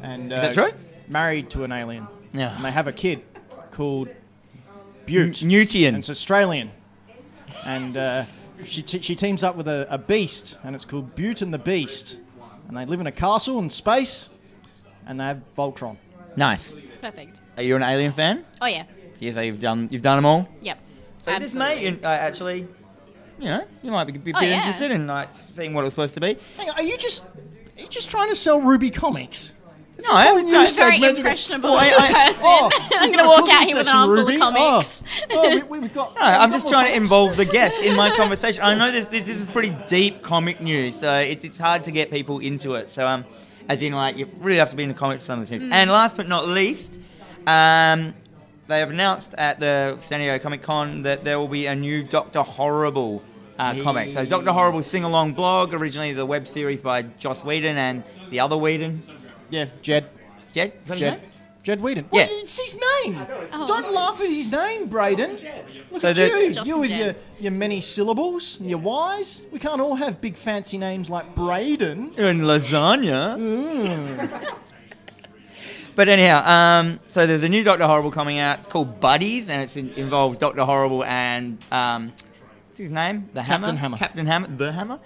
And, is that true? Married to an alien. Yeah. And they have a kid called Butte. And Newtian. it's Australian. And she teams up with a beast, and it's called Butte and the Beast. And they live in a castle in space, and they have Voltron. Nice. Perfect. Are you an Alien fan? Oh yeah. Yes, you've done them all. Yep. So this Absolutely. may actually, you know, you might be a bit Oh, yeah. interested in seeing what it's supposed to be. Hang on, are you just trying to sell Ruby comics? No, I haven't. I'm a very segment- impressionable Oh, person. I'm going to walk out here with an armful of comics. We've got. No, I'm just trying to involve the guest in my conversation. I know this is pretty deep comic news, so it's hard to get people into it. So as in you really have to be into comics for some of these things. And last but not least, they have announced at the San Diego Comic Con that there will be a new Dr. Horrible comic. So Dr. Horrible sing-along blog, originally the web series by Joss Whedon and the other Whedon. Yeah, Jed. Jed? Is that his name? Jed Whedon. Yeah. Well, it's his name. Don't laugh at his name, Braden. Look So at the- you. Joss You and with Jed. your many syllables and your Y's. We can't all have big fancy names like Braden. And lasagna. But anyhow, so there's a new Dr. Horrible coming out. It's called Buddies, and it involves Dr. Horrible and what's his name? The Hammer. Captain Hammer. Captain Hammer. The Hammer.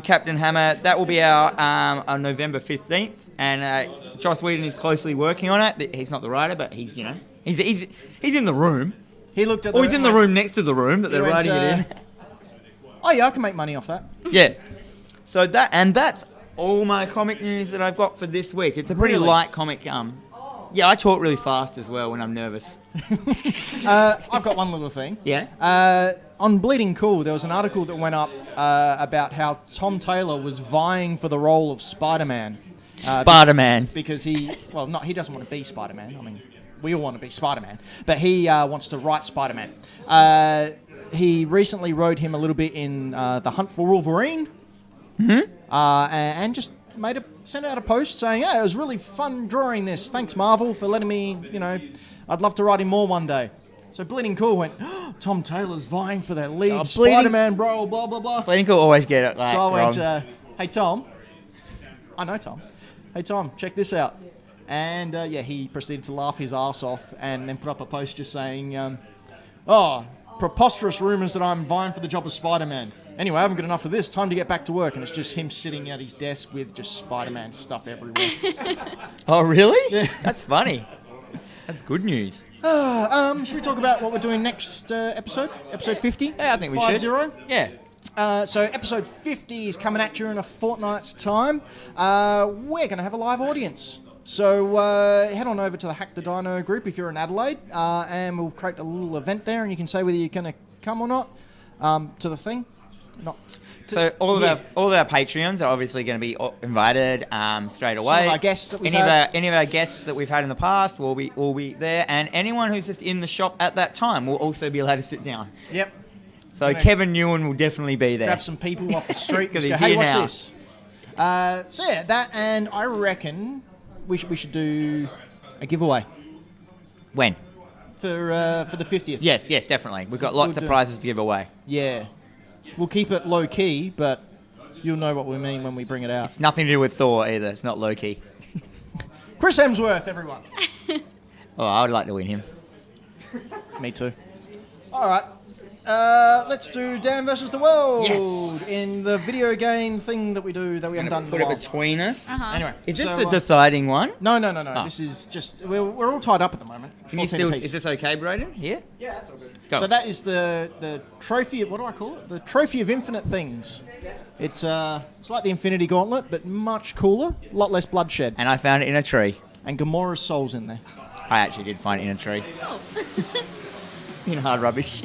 Captain Hammer. That will be out on November 15th, and Joss Whedon is closely working on it. He's not the writer, but he's he's in the room. He looked at. Or he's in the room next to the room that they're went, writing it in. Oh yeah, I can make money off that. Yeah. So that's all my comic news that I've got for this week. It's a pretty Really? light comic Yeah, I talk really fast as well when I'm nervous. I've got one little thing. Yeah? On Bleeding Cool, there was an article that went up about how Tom Taylor was vying for the role of Spider-Man. Spider-Man. Because he doesn't want to be Spider-Man. I mean, we all want to be Spider-Man. But he wants to write Spider-Man. He recently wrote him a little bit in The Hunt for Wolverine. Mm-hmm. And just sent out a post saying, "Hey, it was really fun drawing this. Thanks, Marvel, for letting me, I'd love to write him more one day." So Bleeding Cool went, oh, Tom Taylor's vying for that lead Spider-Man role, blah, blah, blah. Bleeding Cool always get it So I went, wrong. hey, Tom. I know Tom. Hey, Tom, check this out. And, he proceeded to laugh his ass off and then put up a post just saying, preposterous rumours that I'm vying for the job of Spider-Man. Anyway, I haven't got enough of this. Time to get back to work. And it's just him sitting at his desk with just Spider-Man stuff everywhere. Oh, really? Yeah. That's funny. That's good news. Should we talk about what we're doing next episode? Episode 50? Yeah, I think we 50? should. Yeah. So episode 50 is coming at you in a fortnight's time. We're going to have a live audience. So head on over to the Hack the Dino group if you're in Adelaide, and we'll create a little event there, and you can say whether you're going to come or not to the thing. So all of our Patreons are obviously going to be invited straight away. Some of our guests that we've any of our guests that we've had in the past will be there, and anyone who's just in the shop at that time will also be allowed to sit down. Yep. So Kevin Newen will definitely be there. Grab some people off the street and Because just go, he's hey, here watch now. this. That, and I reckon we should do a giveaway When? for the 50th. Yes, definitely. We've got lots of prizes to give away. Yeah. We'll keep it low key, but you'll know what we mean when we bring it out. It's nothing to do with Thor either. It's not low key. Chris Hemsworth, everyone. Oh, I would like to win him. Me too. All right. Let's do Dan versus the World in the video game thing that we do that we haven't done in Put a it while. between us. Anyway, Is this so, the deciding one? No. Oh. This is just we're all tied up at the moment. Can you 14 still? apiece. Is this okay, Broden? Here. Yeah, that's all good. Go. So that is the trophy. What do I call it? The trophy of infinite things. It's like the Infinity Gauntlet, but much cooler. A lot less bloodshed. And I found it in a tree. And Gamora's soul's in there. I actually did find it in a tree. Oh. In hard rubbish.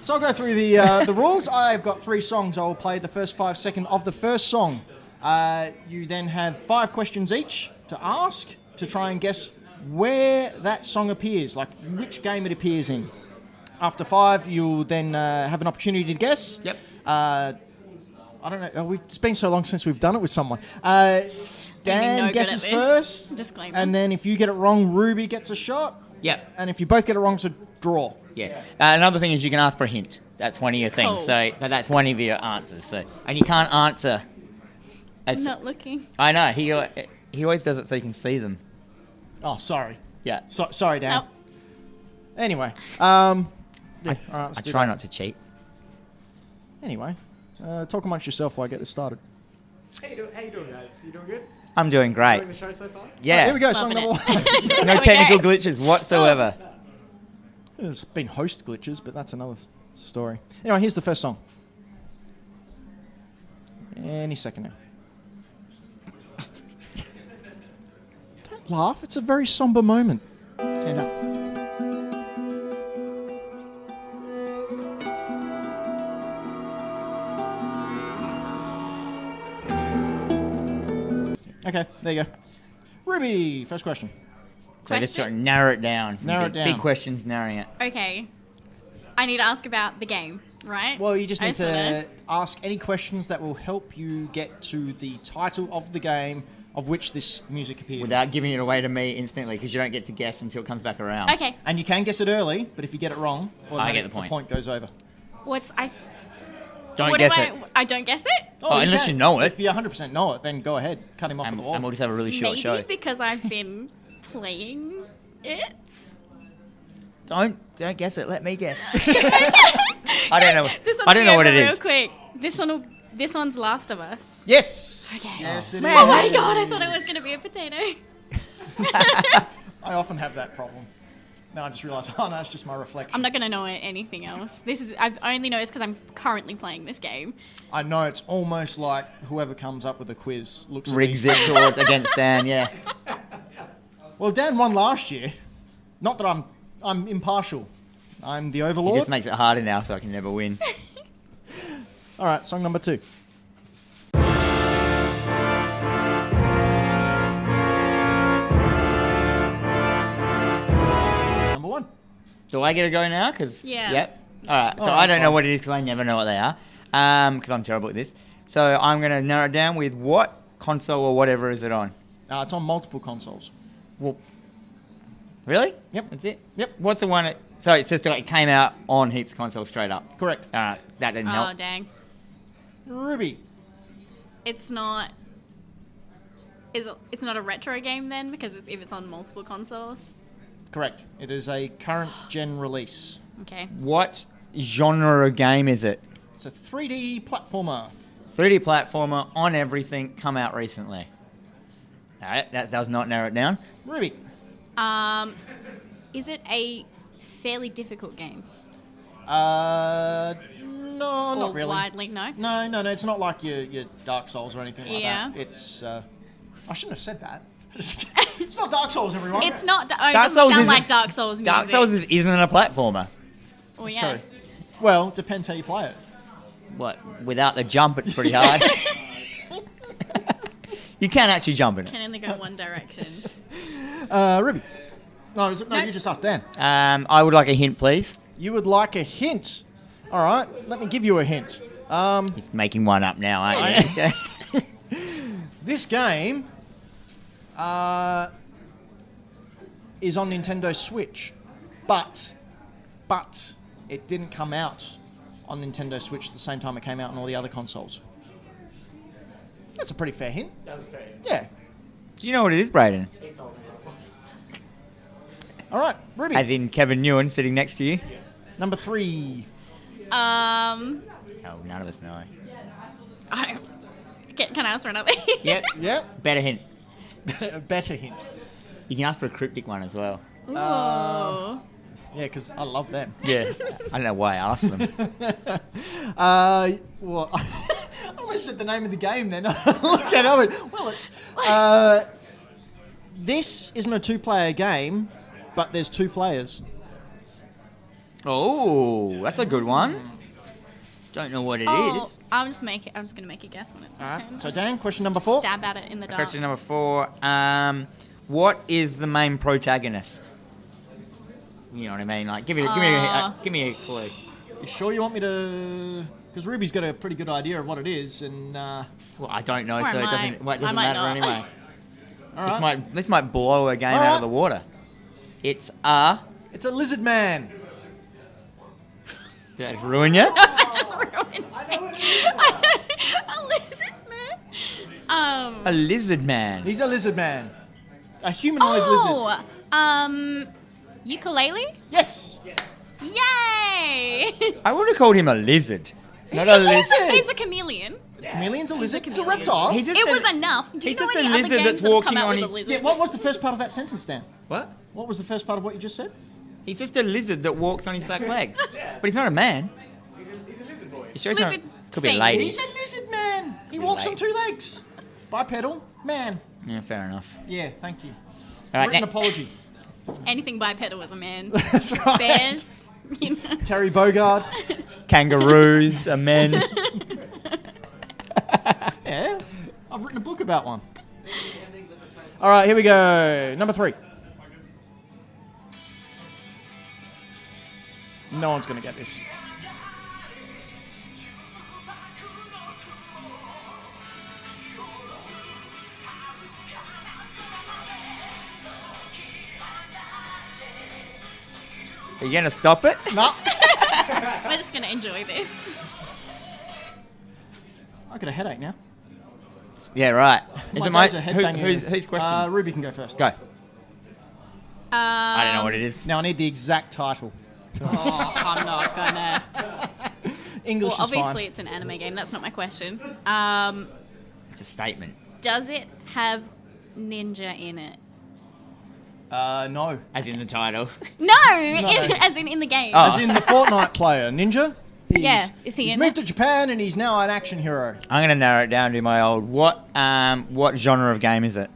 So I'll go through the rules. I've got 3 songs. I will play the first 5 seconds of the first song. You then have 5 questions each to ask to try and guess where that song appears, like which game it appears in. After 5, you'll then have an opportunity to guess. Yep. I don't know. It's been so long since we've done it with someone. I'm Dan no good guesses at this. first. Disclaimer. And then if you get it wrong, Ruby gets a shot. Yep. And if you both get it wrong, it's a draw. Yeah. Another thing is you can ask for a hint. That's one of your things. Cool. So, but that's one of your answers. So, and you can't answer. I'm not looking. I know. He always does it so you can see them. Oh, sorry. Yeah. Sorry, Dan. Nope. Anyway. All right, I let's do try that. not to cheat. Anyway, talk amongst yourself while I get this started. How you doing, guys? You doing good? I'm doing great. Enjoying the show so far? Yeah. Here we go, song Loving number it. 1. No technical glitches whatsoever. There's been host glitches, but that's another story. Anyway, here's the first song. Any second now. Don't laugh, it's a very somber moment. Stand up. Okay, there you go. Ruby, first question. So just try to Question? narrow it down. Narrow it down. Big questions, narrowing it. Okay. I need to ask about the game, right? Well, you just I need to wanna- ask any questions that will help you get to the title of the game of which this music appeared. Without giving it away to me instantly, because you don't get to guess until it comes back around. Okay. And you can guess it early, but if you get it wrong, I get the point. The point goes over. What's I? Don't what guess do it. I don't guess it. Oh, unless you know it. If you 100% know it, then go ahead. Cut him off at the wall. And we'll just have a really short Maybe show. because I've been playing it. Don't guess it. Let me guess. I don't know. This I don't know what it real is. quick. This one's Last of Us. Yes! Okay. Yes, it is. Man. Oh my god! I thought it was gonna be a potato. I often have that problem. Now I just realised, oh no, it's just my reflection. I'm not gonna know anything else. I've only noticed because I'm currently playing this game. I know, it's almost like whoever comes up with a quiz looks at Rigs me. it towards against Dan, yeah. Well, Dan won last year. Not that I'm impartial. I'm the He overlord. just makes it harder now, so I can never win. All right, song number 2. Number 1. Do I get to go now? Cause Yeah. Yep. All right. So All right, I don't know fine. what it is because I never know what they are. Because I'm terrible at this. So I'm gonna narrow it down with what console or whatever is it on. It's on multiple consoles. Well, really? Yep. That's it. Yep. What's the one? So it's just like it came out on heaps of consoles straight up. Correct. All right. That didn't Oh, help. dang. Ruby. It's not. It's not a retro game then, because if it's on multiple consoles. Correct. It is a current gen release. Okay. What genre of game is it? It's a 3D platformer. 3D platformer on everything. Come out recently. All right. That does not narrow it down. Ruby. Is it a fairly difficult game? No, Or not really. widely, no? No. It's not like your Dark Souls or anything like Yeah. that. It's. I shouldn't have said that. It's not Dark Souls, everyone. It's not. It Dark doesn't Souls sound isn't- like Dark Souls music. Dark Souls isn't a platformer. Well, It's yeah. true. Well, it depends how you play it. What? Without the jump, it's pretty hard. You can actually jump in it. Can only go one direction. Ruby. No, no, No. you just asked Dan. I would like a hint, please. You would like a hint. All right, let me give you a hint. He's making one up now, aren't you? This game is on Nintendo Switch, but it didn't come out on Nintendo Switch at the same time it came out on all the other consoles. That's a pretty fair hint. That was fair. Yeah. Do you know what it is, Brayden? He told me what it was. All right, Ruby. As in Kevin Newen sitting next to you? Number 3. Oh, none of us know. Can I ask for another? Yep. Yeah. Better hint. A better hint. You can ask for a cryptic one as well. Ooh. Yeah, because I love them. Yeah. I don't know why I asked them. Well, I almost said the name of the game then. Look at it. Well, it's. This isn't a 2-player game, but there's 2 players. Oh, that's a good one. Don't know what it is. Oh, I'm just gonna make a guess when it's my Alright, turn. so Just Dan, question number 4. Stab at it in the dark. Question number 4. What is the main protagonist? You know what I mean? Like, give me a clue. You sure you want me to? Because Ruby's got a pretty good idea of what it is, and Well, I don't know, Or so I it might. doesn't I might matter not. anyway. all right. This might blow a game All out right. of the water. It's a. It's a lizard man. Did that ruin you? I just ruined it. A lizard man. A lizard man. He's a lizard man. A humanoid lizard. Ukulele? Yes. Yay! I would have called him a lizard. Not a a lizard. lizard. He's a chameleon. Chameleon's a lizard. It's a chameleon. reptile. He's just It a- was enough. Do you he's know just a any other lizard games that's that have walking come out on with a his- lizard? Yeah, what was the first part of that sentence, Dan? What? What was the first part of what you just said? He's just a lizard that walks on his back legs. But he's not a man. He's a lizard boy. It shows not, Lizard could be a thing. lady. He's a lizard man. He Be walks late. on 2 legs. Bipedal man. Yeah, fair enough. Yeah, thank you. All right, Written ne- apology. Anything bipedal was a man. That's right. Bears. You know. Terry Bogard. kangaroos are men. Yeah, I've written a book about one. All right, here we go. Number 3. No one's going to get this. Are you going to stop it? No. We're just gonna enjoy this. I got a headache now. Yeah, right. Is it my... days are headbanging. Whose question? Ruby can go first. Go. I don't know what it is. Now I need the exact title. Oh, I'm not gonna. English Well, is obviously fine. it's an anime game. That's not my question. It's a statement. Does it have ninja in it? No. As in the title. No, No. as in the game. Oh. As in the Fortnite player, Ninja. Yeah, is he He's in moved it? to Japan and he's now an action hero. I'm going to narrow it down to my old... What genre of game is it?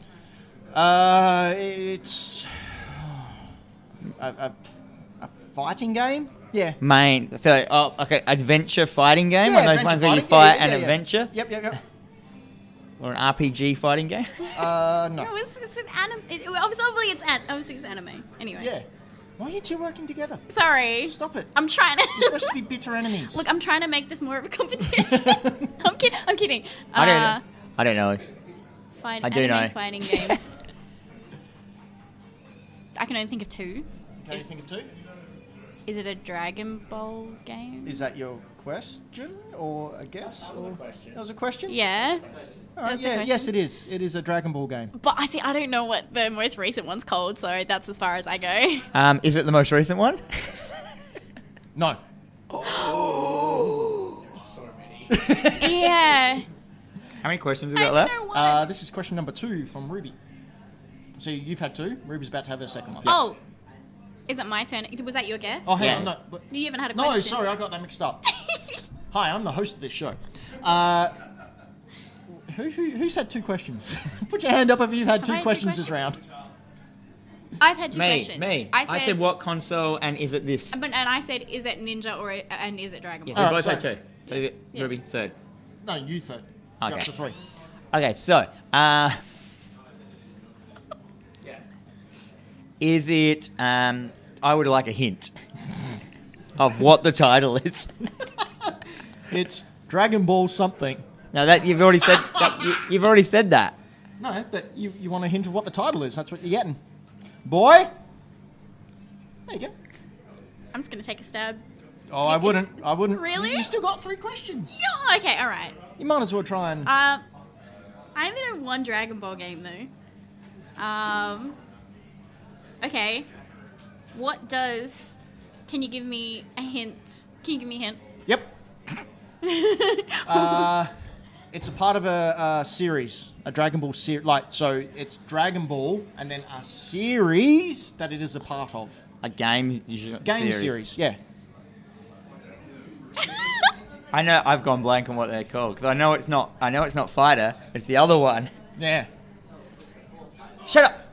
It's a fighting game. Yeah. Okay, adventure fighting game. Yeah, One of those adventure ones where you fighting. fight an adventure. Yep. Or an RPG fighting game. No. No, it's an anime. Obviously, it's anime. Anyway. Yeah. Why are you two working together? Sorry. Stop it. I'm trying to. You're supposed to be bitter enemies. Look, I'm trying to make this more of a competition. I'm kidding. I don't know. I do know. Fighting games. I can only think of two. Can you think of two? Is it a Dragon Ball game? Is that your question or a guess? That was a question. That was a question? Yeah. All right, That's a yeah, question. yes, it is. It is a Dragon Ball game. But I don't know what the most recent one's called, so that's as far as I go. Is it the most recent one? No. So many. Yeah. How many questions have we got left? know what. This is question number 2 from Ruby. So you've had 2. Ruby's about to have her second one. Oh. Is it my turn? Was that your guess? Oh, hang Yeah. on. No, but, You haven't had a no, question. sorry, I got that mixed up. Hi, I'm the host of this show. Who's had 2 questions? Put your hand up if you've had Have two I had 2 questions this round. I've had 2 questions. Me. I said what console and is it this? And I said, is it Ninja and is it Dragon Ball? Yeah, we Alright, both had so- 2. So Ruby, third. No, you third. Okay. You're up to 3. Okay, so, Yes. is it, I would like a hint of what the title is. It's Dragon Ball something. Now that you've already said you've already said that. No, but you want a hint of what the title is. That's what you're getting. Boy? There you go. I'm just going to take a stab. Oh, I wouldn't. Really? You still got 3 questions. Yeah, okay, alright. You might as well try and... I only know one Dragon Ball game though. Okay. Can you give me a hint? Can you give me a hint? Yep. It's a part of a series, a Dragon Ball series. So it's Dragon Ball and then a series that it is a part of. A game Series, yeah. I know I've gone blank on what they're called because I know it's not Fighter. It's the other one. Yeah. Shut up.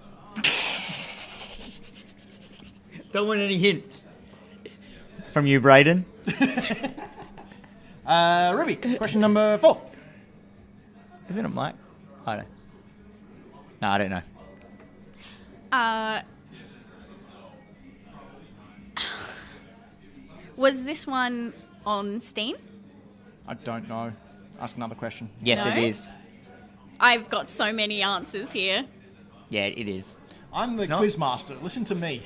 Don't want any hints from you, Brayden. Ruby, question number 4. Isn't it Mike? I don't. No, I don't know. Was this one on Steam? I don't know. Ask another question. Yes, No? it is. I've got so many answers here. Yeah, it is. I'm the not? quiz master. Listen to me.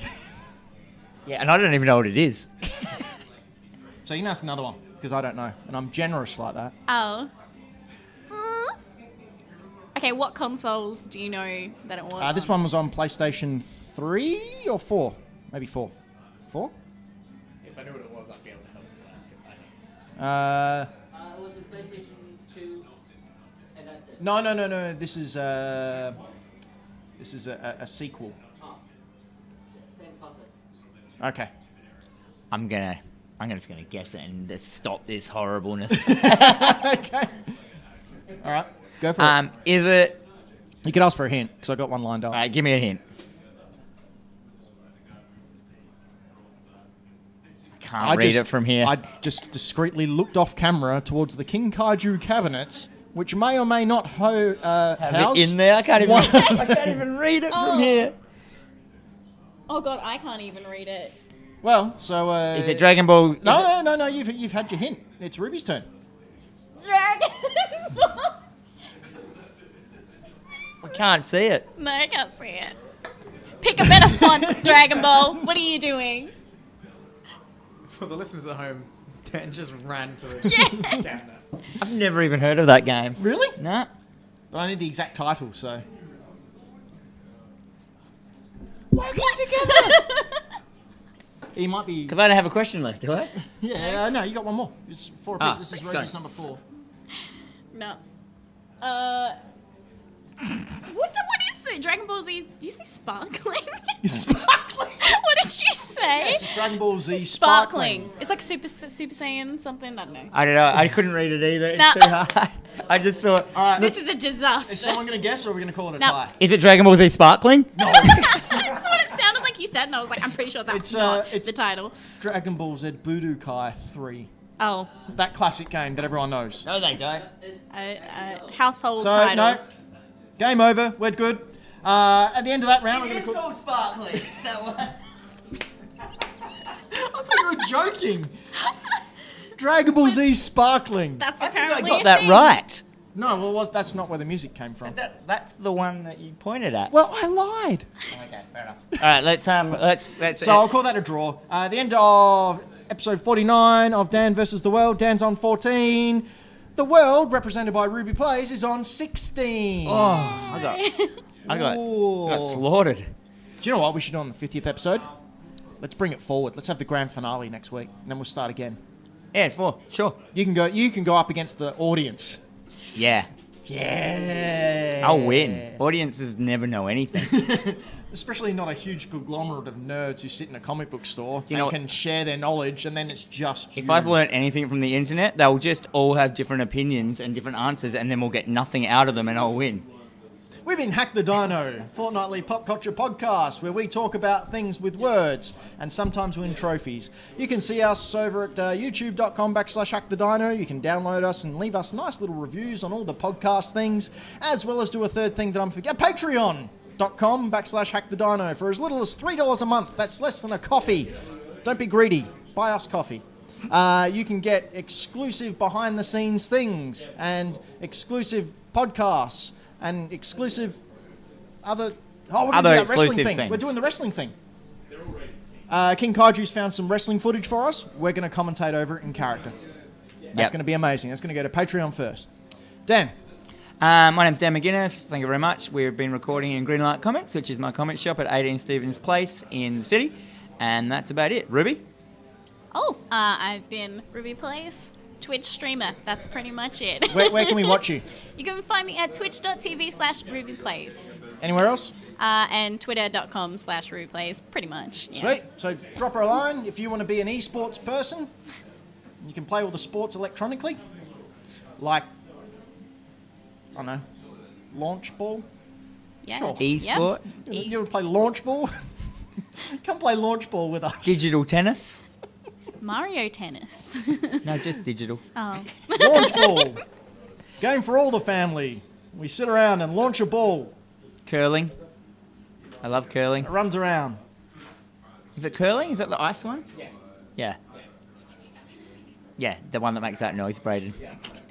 Yeah, and I don't even know what it is. So you can ask another one because I don't know, and I'm generous like that. Oh. Okay, what consoles do you know that it was This one was on PlayStation 3 or 4? Maybe 4. 4? If I knew what it was, I'd be able to help you. It was a PlayStation 2, and that's it. No. This is a sequel. Oh. Same process. Okay. I'm just gonna guess it and just stop this horribleness. Okay. All right. Go for it. Is it? You could ask for a hint because I got one lined up. All right, give me a hint. Can't read it from here. I just discreetly looked off camera towards the King Kaiju cabinets, which may or may not house Have it in there. I can't even read it Oh. from here. Oh god, I can't even read it. Well, so Is it Dragon Ball? No. You've had your hint. It's Ruby's turn. Dragon Ball. I can't see it. No, I can't see it. Pick a better font, Dragon Ball. What are you doing? For the listeners at home, Dan just ran to the cabinet. I've never even heard of that game. Really? Nah. But I need the exact title, so. He might be. Because I don't have a question left, do I? Yeah, no, you got one more. It's 4 Ah, This is sorry. Ruby's number 4. No. What is it? Dragon Ball Z. Did you say sparkling? Sparkling. What did you say? Yes, it's Dragon Ball Z Sparkling. It's like Super Saiyan something. I don't know. I don't know. I couldn't read it either. It's Nah. too hard. I just thought. All right. This is a disaster. Is someone going to guess, or are we going to call it a No. tie? Is it Dragon Ball Z Sparkling? No. That's what it sounded like you said, and I was like, I'm pretty sure that's It's, not it's- the title. Dragon Ball Z Budokai 3. Oh, That classic game that everyone knows. No, they don't. household So, title. no. Game over. We're good. At the end of that round, I'm going to call... Sparkling. That one. I thought you were joking. Dragon Ball Z Sparkling. That's I think I apparently got a that thing. right. No, well, that's not where the music came from. That's the one that you pointed at. Well, I lied. Okay, fair enough. All right, let's. So I'll call that a draw. At the end of episode 49 of Dan versus the World, Dan's on 14. The World, represented by RubeePlays, is on 16. Oh, I got Ooh. slaughtered. Do you know what we should do on the 50th episode? Let's bring it forward. Let's have the grand finale next week, and then we'll start again. Yeah, 4, sure. You can go up against the audience. Yeah, Yeah. I'll win. Audiences never know anything. Especially not a huge conglomerate of nerds who sit in a comic book store you know and what- can share their knowledge, and then it's just If you. I've learned anything from the internet, they'll just all have different opinions and different answers, and then we'll get nothing out of them, and I'll win. We've been Hack the Dino, fortnightly pop culture podcast where we talk about things with words and sometimes win trophies. You can see us over at youtube.com/hackthedino. You can download us and leave us nice little reviews on all the podcast things, as well as do a third thing that I'm forgetting, patreon.com/hackthedino for as little as $3 a month. That's less than a coffee. Don't be greedy. Buy us coffee. You can get exclusive behind the scenes things and exclusive podcasts and exclusive other... Oh, we're Other doing that wrestling exclusive thing. things. We're doing the wrestling thing. King Kaiju's found some wrestling footage for us. We're going to commentate over it in character. That's Yep. going to be amazing. That's going to go to Patreon first. Dan. My name's Dan McGuinness. Thank you very much. We've been recording in Greenlight Comics, which is my comic shop at 18 Stevens Place in the city. And that's about it. Ruby? Oh, I've been RubeePlays Twitch streamer. That's pretty much it. Where can we watch you? You can find me at twitch.tv/RubeePlays. Anywhere else? And twitter.com/RubeePlays. Pretty much. Yeah. Sweet. So drop her a line if you want to be an esports person. You can play all the sports electronically. Like, I don't know, launch ball. Yeah. Sure. Esport? You want to play launch ball? Come play launch ball with us. Digital tennis? Mario Tennis. No, just digital. Oh. Launch ball. Game for all the family. We sit around and launch a ball. Curling? I love curling. It runs around. Is it curling? Is that the ice one? Yes. Yeah. Yeah, the one that makes that noise, Braden.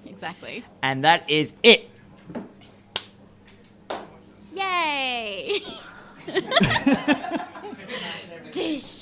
Exactly. And that is it. Yay! Dish.